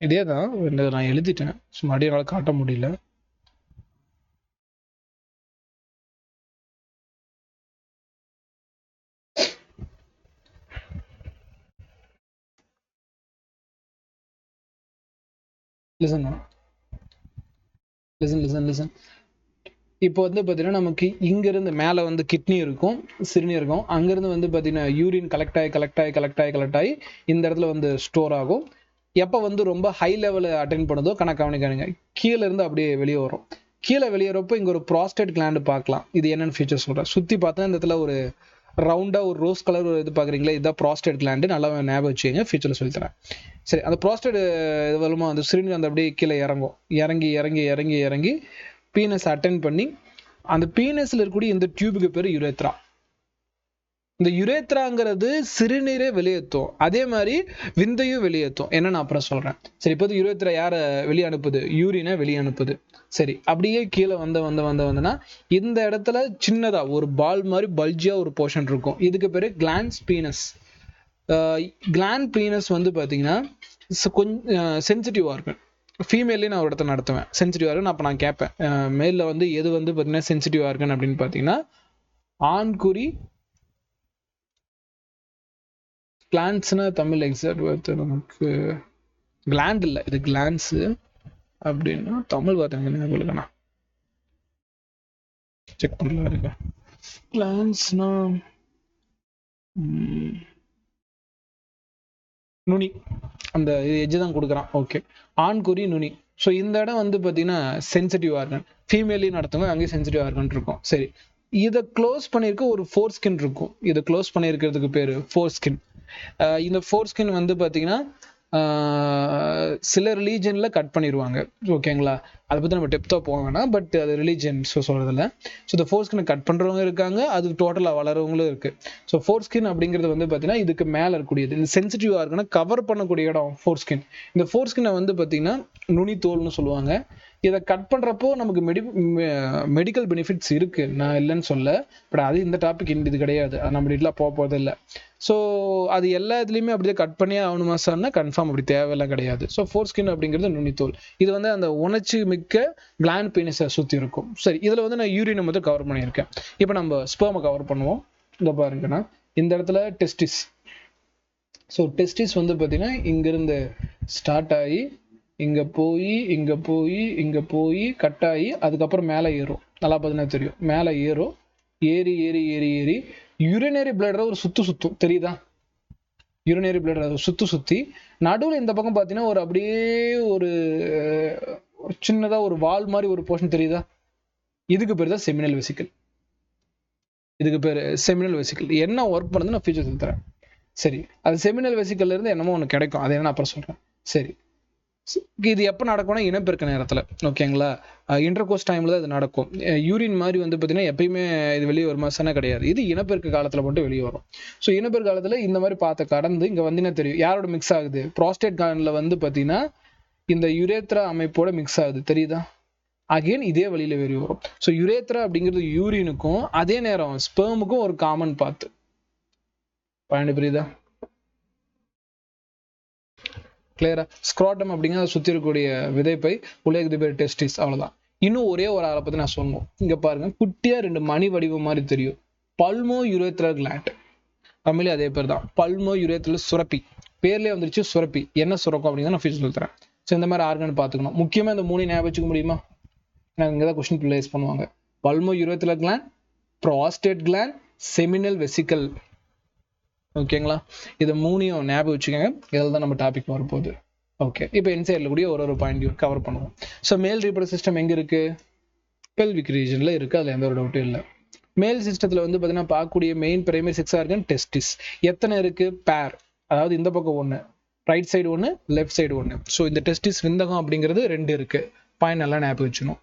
இதே தான் நான் எழுதிட்டேன், மறுபடியும் என்னால் காட்ட முடியல. லிசன். இப்போ வந்து பார்த்தீங்கன்னா நமக்கு இங்கிருந்து மேலே வந்து கிட்னி இருக்கும், சிறுநீரகம். அங்கிருந்து வந்து பார்த்தீங்கன்னா யூரின் கலெக்ட் ஆகி இந்த இடத்துல வந்து ஸ்டோர் ஆகும். எப்போ வந்து ரொம்ப ஹை லெவலில் அட்டென்ட் பண்ணுதோ கவனிக்கானுங்க, கீழே இருந்து அப்படியே வெளியே வரும். கீழே வெளியேறப்போ இங்கே ஒரு ப்ராஸ்டேட் கிளாண்டு பார்க்கலாம். இது என்னென்னு ஃபீச்சர் சொல்கிறேன். சுற்றி பார்த்தா இந்த இடத்துல ஒரு ரவுண்டாக ஒரு ரோஸ் கலர் ஒரு இது பார்க்குறீங்களா, இதுதான் ப்ராஸ்டேட் கிளாண்டு. நல்லா ஞாபகம் வச்சுக்கோங்க, ஃபியூச்சரில் சொல்லித்தரேன். சரி, அந்த ப்ராஸ்டேட் இது வருமா, அந்த சிறுநீர் அந்த அப்படியே கீழே இறங்கி பீனஸ் அட்டென்ட் பண்ணி அந்த பீனஸ்ல இருக்கக்கூடிய இந்த டியூபுக்கு பேர் யுரேத்ரா. இந்த யுரேத்ராங்கிறது சிறுநீரை வெளியேற்றும், அதே மாதிரி விந்தையும் வெளியேற்றும். என்ன நான் அப்புறம் சொல்றேன். சரி, இப்போ யுரேத்ரா யாரை வெளியே அனுப்புது? யூரினை வெளியே அனுப்புது. சரி, அப்படியே கீழே வந்தனா இந்த இடத்துல சின்னதா ஒரு பால் மாதிரி பல்ஜியா ஒரு போர்ஷன் இருக்கும். இதுக்கு பேரு கிளான்ஸ் பீனஸ். கிளாண்ட் பீனஸ் வந்து பாத்தீங்கன்னா கொஞ்சம் சென்சிட்டிவ் ஆர்கன். ஃபீமேல்லையும் நான் ஒரு இடத்த நடத்துவேன் சென்சிட்டிவ் ஆர்கன். அப்போ நான் கேட்பேன் மேலில் வந்து எது வந்து பார்த்தீங்கன்னா சென்சிட்டிவ் ஆர்கன் அப்படின்னு பார்த்தீங்கன்னா ஆண்குறி. கிளான்ஸ்னா தமிழ் எக்ஸாக்ட் நமக்கு கிளாண்ட் இல்லை, இது கிளான்ஸு அப்படின்னா தமிழ் பார்த்தீங்கன்னா செக் பண்ணலாம் இருக்கு. கிளான்ஸ்னா நுனி, அந்த எஜ்ஜு தான் கொடுக்குறான். ஓகே, ஆண்குறி நுனி. ஸோ இந்த இடம் வந்து பார்த்தீங்கன்னா சென்சிட்டிவ் ஆர்கன். ஃபீமேலையும் நடத்துங்க, அங்கேயும் சென்சிட்டிவ் ஆர்கன் இருக்கும். சரி, இதை க்ளோஸ் பண்ணியிருக்க ஒரு ஃபோர் ஸ்கின் இருக்கும். இதை க்ளோஸ் பண்ணியிருக்கிறதுக்கு பேர் ஃபோர் ஸ்கின். இந்த ஃபோர் ஸ்கின் வந்து பார்த்தீங்கன்னா சில ரிலீஜனில் கட் பண்ணிடுவாங்க. ஓகேங்களா, அதை பற்றி நம்ம டெப்த்தாக போக வேணாம், பட் அது ரிலீஜன் ஸோ சொல்கிறதில்ல. ஸோ இந்த ஃபோர் ஸ்கின் கட் பண்ணுறவங்க இருக்காங்க, அது டோட்டலாக வளரவங்களும் இருக்குது. ஸோ ஃபோர் ஸ்கின் அப்படிங்கிறது வந்து பார்த்தீங்கன்னா இதுக்கு மேலே இருக்கக்கூடியது. இந்த சென்சிட்டிவ் ஆர்கனை கவர் பண்ணக்கூடிய இடம் ஃபோர் ஸ்கின். இந்த ஃபோர் ஸ்கின்னை வந்து பார்த்தீங்கன்னா நுனித்தோல்னு சொல்லுவாங்க. இதை கட் பண்ணுறப்போ நமக்கு மெடிக்கல் பெனிஃபிட்ஸ் இருக்குது, நான் இல்லைன்னு சொல்ல. பட் அது இந்த டாபிக் இது கிடையாது, அது நம்ம டீட்டெயிலாக போக போகிறது இல்லை. ஸோ அது எல்லா இதுலேயுமே அப்படியே கட் பண்ணியே ஆகணுமா சார்னா கன்ஃபார்ம் அப்படி தேவையெல்லாம் கிடையாது. ஸோ ஃபோர் ஸ்கின் அப்படிங்கிறது நுனித்தோல். இது வந்து அந்த உணர்ச்சி மிக்க கிளாண்ட் பீனிஸை சுற்றி இருக்கும். சரி, இதில் வந்து நான் யூரினை மட்டும் கவர் பண்ணியிருக்கேன். இப்போ நம்ம ஸ்பெர்மை கவர் பண்ணுவோம். இந்த பாருங்கன்னா இந்த இடத்துல டெஸ்டிஸ். ஸோ டெஸ்டிஸ் வந்து பார்த்தீங்கன்னா இங்கிருந்து ஸ்டார்ட் ஆகி இங்கே போய் இங்கே போய் இங்கே போய் கட் ஆகி அதுக்கப்புறம் மேலே ஏறும். நல்லா பார்த்தீங்கன்னா தெரியும், மேலே ஏறும். ஏறி ஏறி ஏறி ஏறி யூரினரி பிளட் ஒரு சுத்தும் தெரியுதா? யூரினரி பிளட் சுத்தி நடுவில் இந்த பக்கம் பார்த்தீங்கன்னா ஒரு அப்படியே ஒரு சின்னதா ஒரு வால் மாதிரி ஒரு போர்ஷன் தெரியுதா? இதுக்கு பேர் தான் செமினல் வெசிக்கல். இதுக்கு பேர் செமினல் வெசிக்கல். என்ன ஒர்க் பண்ணுது நான் ஃபியூச்சர் சொல்றேன். சரி, அது செமினல் வெசிக்கல்ல இருந்து என்னமோ ஒன்று கிடைக்கும், அது என்ன அப்புறம் சொல்றேன். சரி, இது எப்போ நடக்கும்னா இனப்பெருக்க நேரத்தில். ஓகேங்களா, இன்டர்கோர்ஸ் டைமில் தான் இது நடக்கும். யூரின் மாதிரி வந்து பார்த்தீங்கன்னா எப்பயுமே இது வெளியே வருமா சொன்னா கிடையாது, இது இனப்பெருக்க காலத்தில் மட்டும் வெளியே வரும். ஸோ இனப்பெருக்க காலத்தில் இந்த மாதிரி பார்த்த கடந்து இங்கே வந்தீங்கன்னா தெரியும் யாரோட மிக்ஸ் ஆகுது. ப்ராஸ்டேட் கிளாண்ட்ல வந்து பார்த்தீங்கன்னா இந்த யுரேத்ரா அமைப்போட மிக்ஸ் ஆகுது, தெரியுதா? அகெயின் இதே வழியில வெளியே வரும். ஸோ யுரேத்ரா அப்படிங்கிறது யூரினுக்கும் அதே நேரம் ஸ்பெர்முக்கும் ஒரு காமன் பாத்து. புரியுதா? கிளியரா? ஸ்க்ராட்டம் அப்படிங்கிறத சுற்றி இருக்கக்கூடிய விதைப்பை, உலகத்து பேர் டெஸ்டிஸ், அவ்வளோதான். இன்னும் ஒரே ஒரு ஆளை பற்றி நான் சொல்லணும். இங்கே பாருங்க, குட்டியாக 2 மணி வடிவம் மாதிரி தெரியும், பல்மோ யுரேத்ரல் கிளாண்ட். தமிழே அதே பேர் தான், பல்மோ யுரேத்ரல் சுரப்பி. பேர்லேயே வந்துருச்சு சுரப்பி. என்ன சுரக்கும் அப்படிங்கிறத நான் ஃபியூச்சர் சொல்லித்தரேன். ஸோ இந்த மாதிரி ஆர்கன் பார்த்துக்கணும். முக்கியமாக இந்த 3 ஞாபகம் வச்சுக்க முடியுமா? நான் இங்கே தான் கொஸ்டின் பிளேஸ் பண்ணுவாங்க. Bulbourethral gland, prostate gland, seminal vesicle. ஓகேங்களா, இது 3ஐயும் ஞாபகம் வச்சுக்கோங்க. இதில் தான் நம்ம டாபிக் வரப்போகுது. ஓகே, இப்போ என்சைடில் கூடிய ஒரு பாயிண்ட் கவர் பண்ணுவோம். ஸோ மேல் ரீப்ரொடக்டிவ் சிஸ்டம் எங்கே இருக்கு? பெல்விக் ரீஜனில் இருக்குது, அதில் எந்த ஒரு டவுட்டும் இல்லை. மேல் சிஸ்டத்தில் வந்து பார்த்தீங்கன்னா பார்க்கக்கூடிய main primary sex organ testis. எத்தனை இருக்குது? பேர். அதாவது இந்த பக்கம் 1, right side 1, left side 1. So இந்த டெஸ்டிஸ் விந்தகம் அப்படிங்கிறது 2 இருக்குது. பாயிண்ட் எல்லாம் ஞாபகம் வச்சுக்கணும்.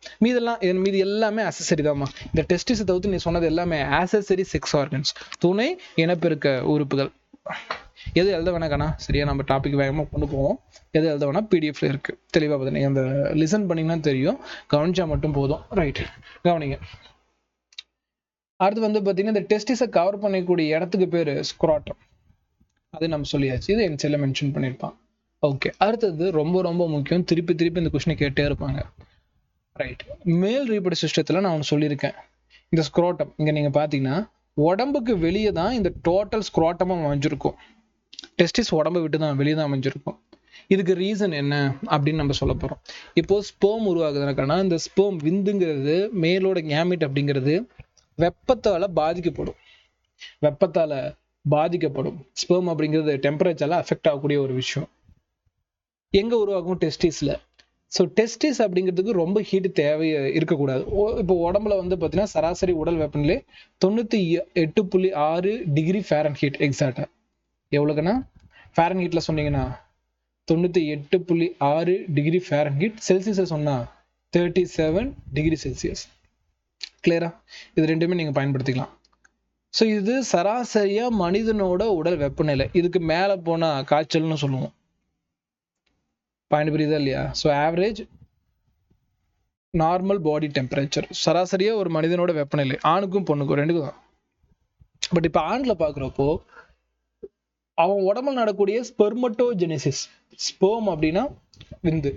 மீதி எல்லாமே அசசரி தான்மா. இந்த டெஸ்டிஸை தவிர்த்து நீ சொன்னது எல்லாமே அசசரி செக்ஸ் ஆர்கன்ஸ், துணை இனப்பெருக்க உறுப்புகள். எது எழுத வேணாக்கண்ணா, சரியா? நம்ம டாபிக் வேகமாக கொண்டு போவோம். எது எழுத வேணா பிடிஎஃப்ல இருக்கு, தெளிவாக பார்த்தீங்கன்னா அந்த லிசன் பண்ணிங்கன்னா தெரியும், கவனிச்சா மட்டும் போதும். ரைட், கவனிங்க. அடுத்து வந்து பார்த்தீங்கன்னா இந்த டெஸ்டிஸை கவர் பண்ணக்கூடிய இடத்துக்கு பேர் ஸ்க்ராட்டம். அது நம்ம சொல்லியாச்சு, இது என் செல்ல மென்ஷன் பண்ணியிருப்பான். ஓகே, அடுத்தது ரொம்ப ரொம்ப முக்கியம், திருப்பி இந்த கொஸ்டினை கேட்டே இருப்பாங்க. ரைட், மேல் ரீப்ரொடக்டிவ் சிஸ்டத்தில் நான் ஒன்று சொல்லியிருக்கேன். இந்த ஸ்க்ரோட்டம் இங்கே நீங்கள் பார்த்தீங்கன்னா உடம்புக்கு வெளியே தான் இந்த டோட்டல் ஸ்க்ரோட்டமாக அமைஞ்சிருக்கும். டெஸ்டிஸ் உடம்பை விட்டு தான் வெளியே தான் அமைஞ்சிருக்கும். இதுக்கு ரீசன் என்ன அப்படின்னு நம்ம சொல்ல போகிறோம். இப்போ ஸ்பெர்ம் உருவாகுதுனாக்கா இந்த ஸ்பெர்ம் விந்துங்கிறது மேலோட கேமிட் அப்படிங்கிறது வெப்பத்தால் பாதிக்கப்படும். ஸ்பெர்ம் அப்படிங்கிறது டெம்பரேச்சர்ல அஃபெக்ட் ஆகக்கூடிய ஒரு விஷயம். எங்க உருவாகும்? டெஸ்டிஸ்ல. ஸோ டெஸ்டிஸ் அப்படிங்கிறதுக்கு ரொம்ப ஹீட் தேவை இருக்கக்கூடாது. இப்போ உடம்புல வந்து பார்த்தீங்கன்னா சராசரி உடல் வெப்பநிலை 98.6 டிகிரி ஃபாரன்ஹீட். எக்ஸாக்டா எவ்வளோக்குன்னா ஃபாரன்ஹீட்ல சொன்னீங்கன்னா 98.6 டிகிரி ஃபாரன்ஹீட். செல்சியஸை சொன்னா 37 டிகிரி செல்சியஸ். கிளியரா? இது ரெண்டுமே நீங்க பயன்படுத்திக்கலாம். ஸோ இது சராசரியா மனிதனோட உடல் வெப்பநிலை. இதுக்கு மேல போனா காய்ச்சல்னு சொல்லுவோம். பாயிண்ட் புரியுதா இல்லையா? So average normal body temperature, சராசரியா ஒரு மனிதனோட வெப்பநிலை, ஆணுக்கும் பொண்ணுக்கும் ரெண்டுக்கும் தான். பட் இப்போ ஆண்ல பாக்குறப்போ அவன் உடம்புல நடக்கூடிய ஸ்பெர்மட்டோஜெனிசிஸ், ஸ்பெர்ம் அப்படின்னா விந்து,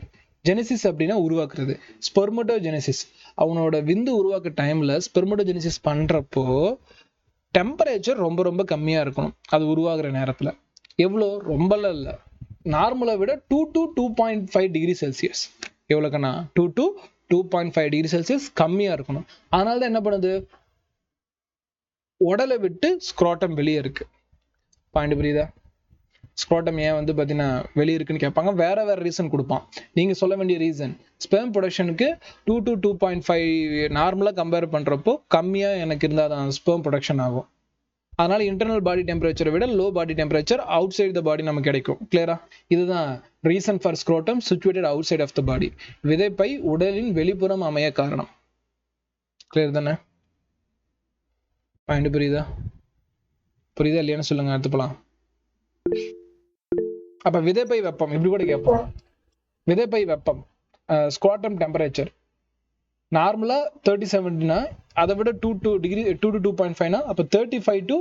ஜெனிசிஸ் அப்படின்னா உருவாக்குறது. ஸ்பெர்மட்டோஜெனிசிஸ், அவனோட விந்து உருவாக்க டைம்ல ஸ்பெர்மட்டோஜெனிசிஸ் பண்றப்போ டெம்பரேச்சர் ரொம்ப ரொம்ப கம்மியா இருக்கணும் அது உருவாகிற நேரத்துல. எவ்வளோ? ரொம்பலாம் இல்லை, நார்மலை விட 2 to 2.5 டிகிரி செல்சியஸ். எவ்வளோக்கண்ணா? 2 to 2.5 டிகிரி செல்சியஸ் கம்மியா இருக்கணும். அதனால தான் என்ன பண்ணுது, உடலை விட்டு ஸ்க்ரோட்டம் வெளியே இருக்கு. பாயிண்ட் புரியுதா? ஸ்க்ரோட்டம் ஏன் வந்து பார்த்தீங்கன்னா வெளியே இருக்குன்னு கேட்பாங்க. வேற வேற ரீசன் கொடுப்பான். நீங்க சொல்ல வேண்டிய ரீசன், ஸ்பெர்ம் ப்ரொடக்ஷனுக்கு 2 to 2.5 நார்மலா கம்பேர் பண்றப்போ கம்மியா எனக்கு இருந்தால் தான் ஸ்பெர்ம் ப்ரொடக்ஷன் ஆகும். அதனால இன்டர்னல் பாடி டெம்பரேச்சரை விட low body temperature outside the body நமக்கு கிடைக்கும். கிளியரா? இதுதான் reason for scrotum situated outside of the body. விதைப்பை உடலின் வெளிப்புறம் அமைய காரணம். கிளியர் தானே? பாயிண்ட் புரியுதா? புரியுதா இல்லையான்னு சொல்லுங்க, அடுத்து போலாம். அப்ப விதைப்பை வெப்பம் இப்படி கூட கேட்போம். விதைப்பை வெப்பம் ஸ்க்ரோட்டம் டெம்பரேச்சர் நார்மலா 37னா அதை விட 2 to 2.5னா அப்ப 35 to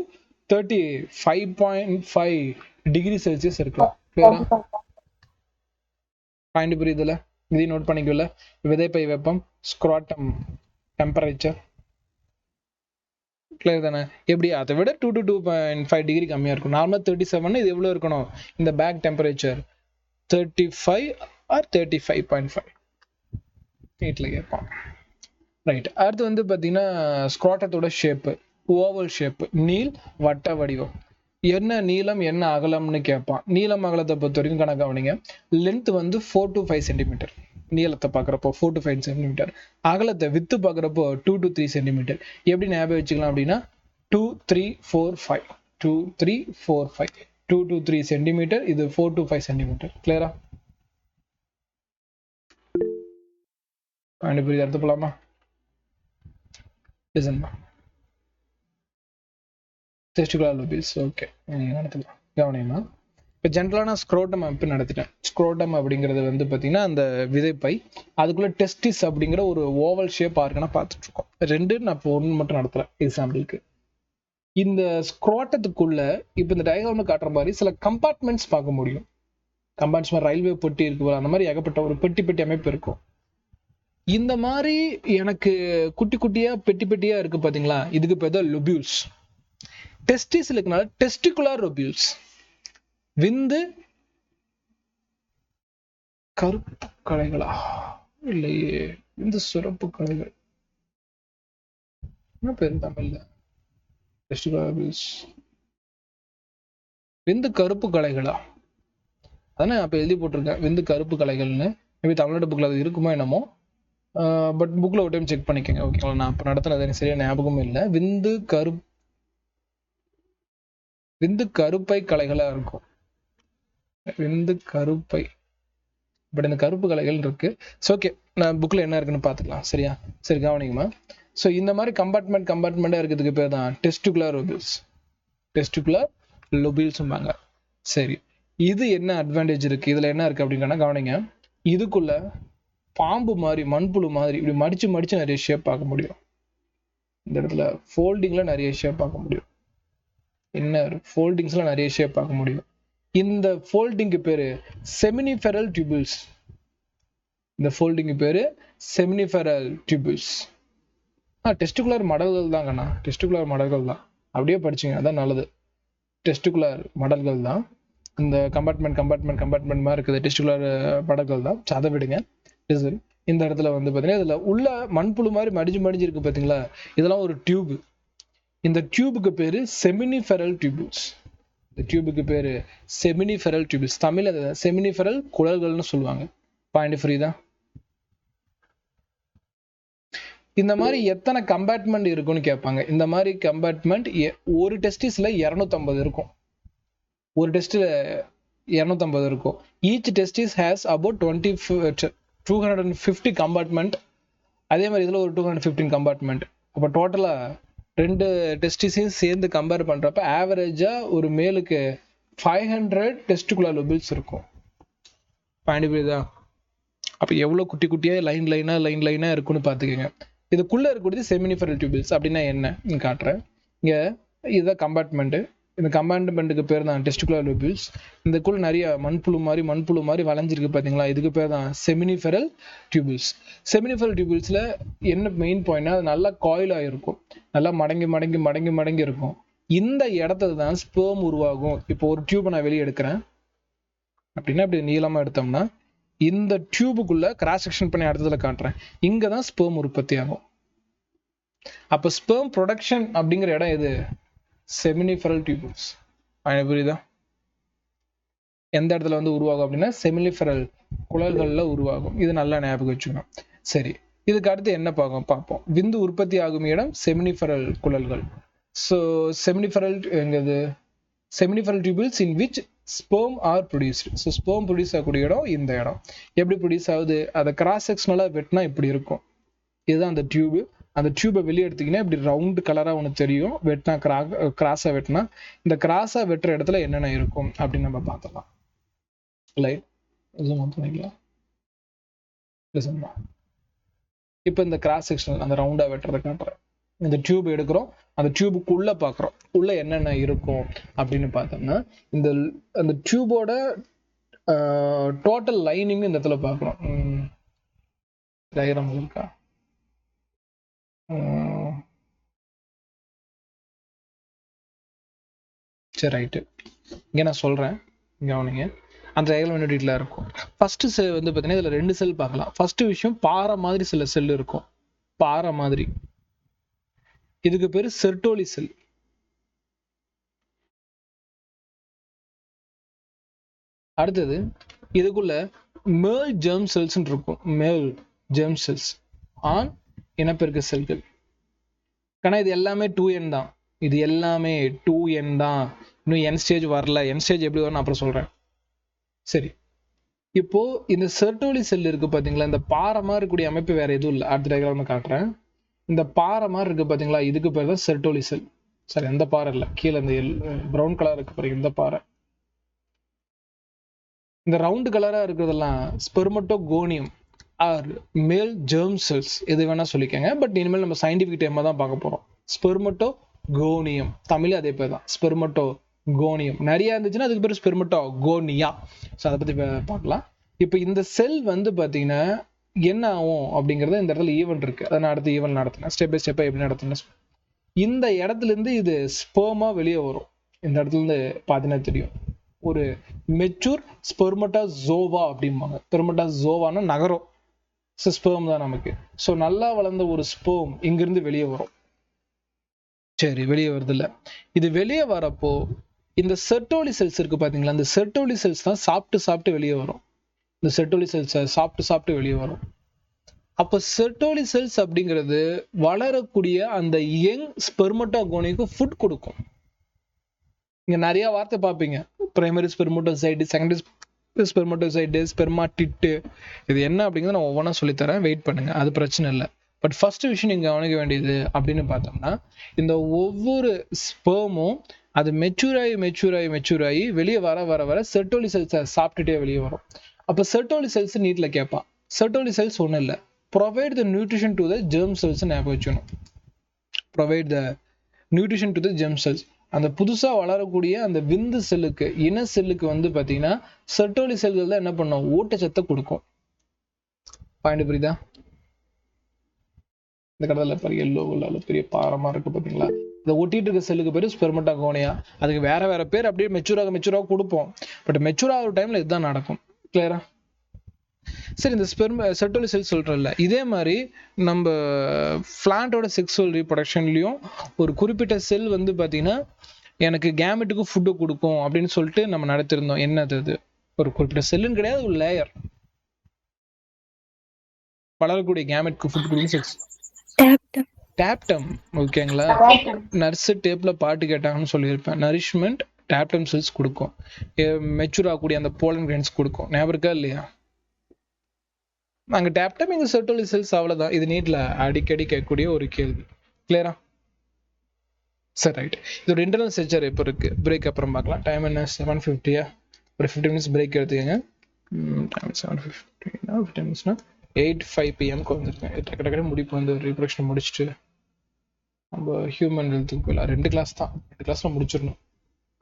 35.5 டிகிரி செல்சியஸ் இருக்கலாம். பாயிண்ட் புரியுதுல? இதையும் நோட் பண்ணிக்கல. விதைப்பை வெப்பம், ஸ்க்ரோட்டம் டெம்பரேச்சர். கிளியர் தானே? எப்படி? அதை விட 2 to 2.5 டிகிரி கம்மியா இருக்கும். நார்மலா 37, இது எவ்வளவு இருக்கணும்? இந்த பேக் டெம்பரேச்சர் 35 or 35.5 வீட்டில் கேட்பான். ரைட். அடுத்து வந்து பார்த்தீங்கன்னா ஸ்க்ரோட்டத்தோட ஷேப்பு, ஓவல் ஷேப்பு, நீள் வட்ட வடிவம். என்ன நீளம் என்ன அகலம்னு கேட்பான். நீளம் அகலத்தை பொறுத்த வரைக்கும் கணக்காவணிங்க. லென்த் வந்து 4 to 5 சென்டிமீட்டர். நீளத்தை பார்க்குறப்போ 4 to 5 சென்டிமீட்டர். அகலத்தை வித்து பார்க்குறப்போ 2 to 3 சென்டிமீட்டர். எப்படி ஞாபகம் வச்சுக்கலாம் அப்படின்னா 2, 3, 4, 5 2, 3, 4, 5 2 to 3 சென்டிமீட்டர். இது 4 to 5 சென்டிமீட்டர். கிளியரா? புரியுது? அடுத்து போலாமா? டெஸ்டிகுலர் லோபில்ஸ். ஓகே, நடத்தலாம். கவனிமா. இப்போ ஜென்ரலான ஸ்க்ரோட்டம் அமைப்பு நடத்திட்டேன். ஸ்க்ரோட்டம் அப்படிங்கிறது வந்து பார்த்தீங்கன்னா அந்த விதைப்பை, அதுக்குள்ள டெஸ்டிஸ் அப்படிங்கிற ஒரு ஓவல் ஷேப் ஆர்கனை பார்த்துட்டு இருக்கோம். ரெண்டு நான் இப்போ ஒன்று மட்டும் நடத்துறேன் எக்ஸாம்பிளுக்கு. இந்த ஸ்க்ரோட்டத்துக்குள்ள இப்போ இந்த டயக்ராம்ல காட்டுற மாதிரி சில கம்பார்ட்மெண்ட்ஸ் பார்க்க முடியும். கம்பார்ட்மெண்ட் ரயில்வே பெட்டி இருக்கு, அந்த மாதிரி ஏகப்பட்ட ஒரு பெட்டி பெட்டி அமைப்பு இருக்கும். இந்த மாதிரி எனக்கு குட்டி குட்டியா பெட்டி பெட்டியா இருக்கு பாத்தீங்களா, இதுக்கு பேர் தான் லோபியூல்ஸ். டெஸ்டிஸ் இருக்குனால டெஸ்டிகுலர் லோபியூல்ஸ். விந்து கருப்பு கலைகளா? இல்லையே, விந்து சுரப்பு கலைகள் என்ன பேரு தமிழ்ல? டெஸ்டிகுலர் லோபியூல்ஸ், விந்து கருப்பு கலைகளா? அதானே அப்ப எழுதி போட்டிருக்கேன் விந்து கருப்பு கலைகள்னு. மேபி தமிழ்நாடு புக்ல அது இருக்குமோ என்னமோ, பட் புக்ல ஒரு டைம் செக் பண்ணிக்கோங்க. ஓகேங்களா? நான் இப்போ நடத்துனது எனக்கு சரியா ஞாபகமும் இல்லை. விந்து கருப்பை கலைகளா இருக்கும். விந்து கருப்பை, பட் இந்த கருப்பு கலைகள் இருக்கு. ஓகே, நான் புக்ல என்ன இருக்குன்னு பாத்துக்கலாம். சரியா? சரி, கவனிக்குமா. ஸோ இந்த மாதிரி கம்பார்ட்மெண்டா இருக்கிறதுக்கு பேர் தான் டெஸ்டிகுலர் லோபியூல்ஸ். டெஸ்டிகுலர் லோபியூல்ஸ்ம்பாங்க. சரி, இது என்ன அட்வான்டேஜ் இருக்கு, இதுல என்ன இருக்கு அப்படின்னா கவனிங்க. இதுக்குள்ள பாம்பு மாதிரி, மண்புழு மாதிரி இப்படி மடிச்சு மடிச்சு நிறைய ஷேப் பார்க்க முடியும். இந்த இடத்துல ஃபோல்டிங்ல நிறைய ஷேப் பார்க்க முடியும். இன்னர் ஃபோல்டிங்ஸ்ல நிறைய ஷேப் பார்க்க முடியும். இந்த ஃபோல்டிங்கு பேரு செமினிஃபெரல் டியூபிள்ஸ். இந்த ஃபோல்டிங்கு பேரு செமினிஃபெரல் டியூபிள்ஸ். டெஸ்டிகுலர் மடல்கள் தான் கண்ணா, டெஸ்டிகுலர் மடல்கள் தான். அப்படியே படிச்சுங்க, அதான் நல்லது. டெஸ்டிகுலர் மடல்கள் தான். இந்த கம்பார்ட்மெண்ட் மாதிரி இருக்குது டெஸ்டிகுலர் மடல்கள் தான். அதை விடுங்க. இந்த இடத்துல வந்து பாத்தீங்கன்னா இதுல உள்ள மண்புழு மாதிரி மடிஞ்சு இருக்கு பாத்தீங்களா, இதெல்லாம் ஒரு டியூப். இந்த டியூபுக்கு பேரு செமினிஃபெரல் டியூபிள்ஸ். இந்த டியூபுக்கு பேரு செமினிஃபெரல் டியூபிள்ஸ். தமிழ்ல செமினிஃபெரல் குழல்கள்னு சொல்லுவாங்க. பாயிண்ட் புரியுதா? இந்த மாதிரி எத்தனை கம்பார்ட்மெண்ட் இருக்குன்னு கேட்பாங்க. இந்த மாதிரி கம்பார்ட்மெண்ட் ஒரு டெஸ்டிஸ்ல 250 இருக்கும். ஒரு டெஸ்ட்ல 250 இருக்கும். Each testis has about 250 compartment. அதே மாதிரி இதுல ஒரு 215 கம்பார்ட்மெண்ட். அப்போ டோட்டலா 2 டெஸ்டிஸையும் சேர்ந்து கம்பேர் பண்றப்ப ஆவரேஜா ஒரு மேலுக்கு 500 டெஸ்டிகுலர் லோபிள்ஸ் இருக்கும். பாயிண்ட் புரியுதா? அப்ப எவ்வளவு குட்டி குட்டியா லைன் லைனா இருக்குன்னு பாத்துக்கோங்க. இதுக்குள்ள இருக்கக்கூடியது செமினிஃபரல் டியூபிள்ஸ். அப்படின்னா என்ன காட்டுறேன். இங்க இதுதான் கம்பார்ட்மெண்ட். இந்த கம்பார்ட்மெண்ட்டுக்கு பேர் தான் டெஸ்டிகுலர் லோபிள்ஸ். இதுக்குள்ள நிறைய மண்புழு மாதிரி வளைஞ்சிருக்கு பாத்தீங்களா, இதுக்கு பேர் தான் செமினிஃபரல் டியூபிள்ஸ். செமினிஃபரல் டியூபிள்ஸ்ல என்ன மெயின் பாயிண்ட்னா, அது நல்லா காயில் ஆயிருக்கும், நல்லா மடங்கி இருக்கும். இந்த இடத்துல தான் ஸ்பெர்ம் உருவாகும். இப்போ ஒரு டியூபை நான் வெளியே எடுக்கிறேன் அப்படின்னா, இப்படி நீளமா எடுத்தோம்னா இந்த டியூபுக்குள்ள கிராஸ் செக்ஷன் பண்ணி அடுத்ததுல காட்டுறேன். இங்கதான் ஸ்பெர்ம் உற்பத்தி ஆகும். அப்ப ஸ்பெர்ம் ப்ரொடக்ஷன் அப்படிங்கிற இடம் எது? செமினிஃபரல் டியூபிள்ஸ். புரியுதா? எந்த இடத்துல வந்து உருவாகும் அப்படின்னா செமினிஃபரல் குழல்கள்ல உருவாகும். இது நல்லா ஞாபகம் வச்சுக்கணும். சரி, இதுக்கு அடுத்து என்ன பார்ப்போம். விந்து உற்பத்தி ஆகும் இடம் செமினிஃபரல் குழல்கள். ஸோ செமினிஃபரல் எங்கது? Seminiferous tubules in which sperm are produced. So sperm produce ஆகக்கூடிய இடம் இந்த இடம். எப்படி ப்ரொடியூஸ் ஆகுது? அதை கிராஸ் செக்ஷனலாக வெட்டினா இப்படி இருக்கும். இதுதான் அந்த டியூபு. அந்த டியூபை வெளியே எடுத்தீங்கன்னா இப்படி ரவுண்டு கலராக ஒன்று தெரியும். வெட்டினா கிராஸாக வெட்டினா இந்த கிராஸாக வெட்டுற இடத்துல என்னென்ன இருக்கும் அப்படின்னு நம்ம பார்த்துக்கலாம். லைட் பண்ணிக்கலாம். இப்போ இந்த கிராஸ் செக்ஷன் அந்த ரவுண்டாக வெட்டுறதை காட்டுறேன். இந்த டியூப் எடுக்கிறோம், அந்த டியூபுக்குள்ள பார்க்குறோம் உள்ள என்னென்ன இருக்கும் அப்படின்னு பார்த்தோம்னா, அந்த டியூபோட டோட்டல் லைனிங் இந்த இடத்துல பார்க்குறோம். டயக்ராம் இருக்கா? சரி, ரைட்டு. இங்கே நான் சொல்கிறேன், கவனிங்க. அந்த டயக்ராம் டீட்டெயிலாக இருக்கும். ஃபர்ஸ்ட் செல் வந்து பார்த்தீங்கன்னா இதில் 2 செல் பார்க்கலாம். ஃபர்ஸ்ட் விஷயம், பாறை மாதிரி சில செல் இருக்கும். பாறை மாதிரி, இதுக்கு பேரு செர்டோலி செல். அடுத்தது இதுக்குள்ள மேல் ஜெர்ம் செல்ஸ் இருக்கும். மேல் ஜெர்ம் செல்ஸ், ஆண் இனப்பெருக்க செல்கள். ஆனா இது எல்லாமே 2n தான். இது எல்லாமே 2n தான். இன்னும் n ஸ்டேஜ் வரல. n ஸ்டேஜ் எப்படி வரும் அப்புறம் சொல்றேன். சரி, இப்போ இந்த செர்டோலி செல் இருக்கு பாத்தீங்களா, இந்த பாறை மாதிரி இருக்கக்கூடிய அமைப்பு வேற எதுவும் இல்லை. அடுத்த டயக்ராம் காட்டுறேன். இந்த பாறை மாதிரி இருக்கு பாத்தீங்களா, இதுக்கு பேர் தான் செர்டோலி செல். சரி, எந்த பாறை இல்லை, கீழே இந்த ப்ரௌன் கலர் இருக்கு பாருங்க, இந்த பாறை. இந்த ரவுண்டு கலரா இருக்கிறதெல்லாம் ஸ்பெர்மட்டோகோனியம் ஆர் மேல் ஜெர்ம் செல்ஸ், எது வேணா சொல்லிக்கங்க. பட் இனிமேல் நம்ம சயின்டிபிக் டேர்மா தான் பார்க்க போறோம். ஸ்பெர்மட்டோகோனியம், தமிழ் அதே பேர் தான், ஸ்பெர்மட்டோகோனியம். நிறைய இருந்துச்சுன்னா அதுக்கு பேர் ஸ்பெர்மட்டோகோனியா. ஸோ அதை பத்தி பார்க்கலாம். இப்போ இந்த செல் வந்து பாத்தீங்கன்னா என்ன ஆகும் அப்படிங்கறத இந்த இடத்துல ஈவென்ட் இருக்கு. அதை நான் அடுத்த ஈவென்ட் நடத்தினேன், ஸ்டெப் பை ஸ்டெப்பா எப்படி நடத்தினேன். இந்த இடத்துல இருந்து இது ஸ்பெர்மா வெளியே வரும். இந்த இடத்துல இருந்து பாத்தீங்கன்னா தெரியும், ஒரு மெச்சூர் ஸ்பெர்மட்டாசோவா அப்படிம்பாங்க. ஸ்பெர்மட்டாசோவானா நகரம், ஸ்பெர்ம் தான் நமக்கு. ஸோ நல்லா வளர்ந்த ஒரு ஸ்பெர்ம் இங்கிருந்து வெளியே வரும். சரி, வெளியே வருது இல்ல, இது வெளியே வரப்போ இந்த செர்டோலி செல்ஸ் இருக்கு பாத்தீங்களா, இந்த செர்டோலி செல்ஸ் தான் சாப்பிட்டு வெளியே வரும். இந்த செர்டோலி செல்ஸ் சாப்பிட்டு வெளியே வரும். அப்ப செர்டோலி செல்ஸ் அப்படிங்கிறது வளரக்கூடிய அந்த யங் ஸ்பெர்மட்டோகோனிக்கு ஃபுட் கொடுக்கும். இங்க நிறைய வார்த்தை பார்ப்பீங்க, பிரைமரி ஸ்பெர்மட்டோசைட், செகண்டரி ஸ்பெர்மட்டோசைட், ஸ்பெர்மாட்டிட். இது என்ன அப்படிங்கிறத நான் ஒவ்வொன்றா சொல்லித்தரேன், வெயிட் பண்ணுங்க, அது பிரச்சனை இல்லை. பட் ஃபர்ஸ்ட் விஷயம் நீங்க கவனிக்க வேண்டியது அப்படின்னு பார்த்தோம்னா, இந்த ஒவ்வொரு ஸ்பெர்மும் அது மெச்சூர் ஆகி வெளியே வர செர்டோலி செல்ஸை சாப்பிட்டுட்டே வெளியே வரும். அப்ப செர்டோலி செல்ஸ் நீட்ல கேட்பான். செர்டோலி செல்ஸ் ஒன்றும் இல்லை, provide the nutrition to the germ cells ஞாபகம் வச்சுக்கணும். Provide the nutrition to the germ cells. அந்த புதுசா வளரக்கூடிய அந்த விந்து செல்லுக்கு, இன செல்லுக்கு வந்து பாத்தீங்கன்னா செர்டோலி செல்கள் தான் என்ன பண்ணும், ஊட்டச்சத்தை கொடுக்கும். பாயிண்ட் புரியுதா? இந்த கடல்ல பாரு, எல்லோ கலர்ல பெரிய பாரமா இருக்கு பாத்தீங்களா, இதை ஒட்டிட்டு இருக்க செல்லுக்கு பேரு ஸ்பெர்மட்டோகோனியா. அதுக்கு வேற பேர் அப்படியே மெச்சூராக கொடுப்போம். பட் மெச்சூர் ஆகிற டைம்ல இதுதான் நடக்கும். கிளியரா? சரி, இந்த செர்டோலி செல் சொல்றோம்ல, இதே மாதிரி நம்ம பிளான்ட்டோட செக்ஸுவல் ரீப்ரொடக்ஷன்லயும் ஒரு குறிப்பிட்ட செல் வந்து பாத்தீங்கன்னா எனக்கு கேமெட்டுக்கு ஃபுட்டு கொடுக்கும் அப்படின்னு சொல்லிட்டு நம்ம நடத்திருந்தோம். என்னது அது? ஒரு குறிப்பிட்ட செல்லுன்னு கிடையாது, ஒரு லேயர். வளரக்கூடிய கேமெட்க்கு ஃபுட் கொடுக்கும் செக்ஸ் டாப்டம். ஓகேங்களா? நர்ஸ் டேப்ல பாட்டு கேட்டாங்கன்னு சொல்லியிருப்பேன். நரிஷ்மெண்ட் டாப்டம் செல்ஸ் கொடுக்கும், மெச்சூர் ஆகக்கூடிய அந்த போலன் கிரெயின்ஸ் கொடுக்கும். ஞாபகம் இருக்கா இல்லையா? அங்க டாப்டம், இங்க செர்டோலி செல்ஸ். அவ்வளவுதான். இது நீட்ல அடிக்கடி கேட்கக்கூடிய ஒரு கேள்வி. கிளியரா? சரி ரைட். இதோட இன்டர்னல் ஸ்ட்ரக்சர் எப்போ இருக்கு, பிரேக் அப்புறம் பார்க்கலாம். டைம் என்ன 7:50 ஒரு 15 minutes பிரேக் எடுத்துக்கங்க. டைம் 7:50 15 minutesனா 8:05 PM வந்துருக்கேன். டக்கு முடிப்பு வந்து ரீப்ரொடக்ஷன் முடிச்சுட்டு நம்ம ஹியூமன் ஹெல்த்துக்கு போயிடலாம். 2 கிளாஸ் தான், 2 கிளாஸ்ல முடிச்சிடணும்.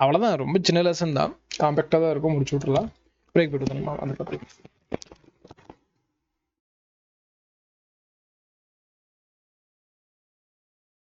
அவ்வளோதான், ரொம்ப சின்ன லெசன் தான், காம்பேக்டாக தான் இருக்கும், முடிச்சு விட்றலாம். பிரேக் போட்டு அந்த டாபிக்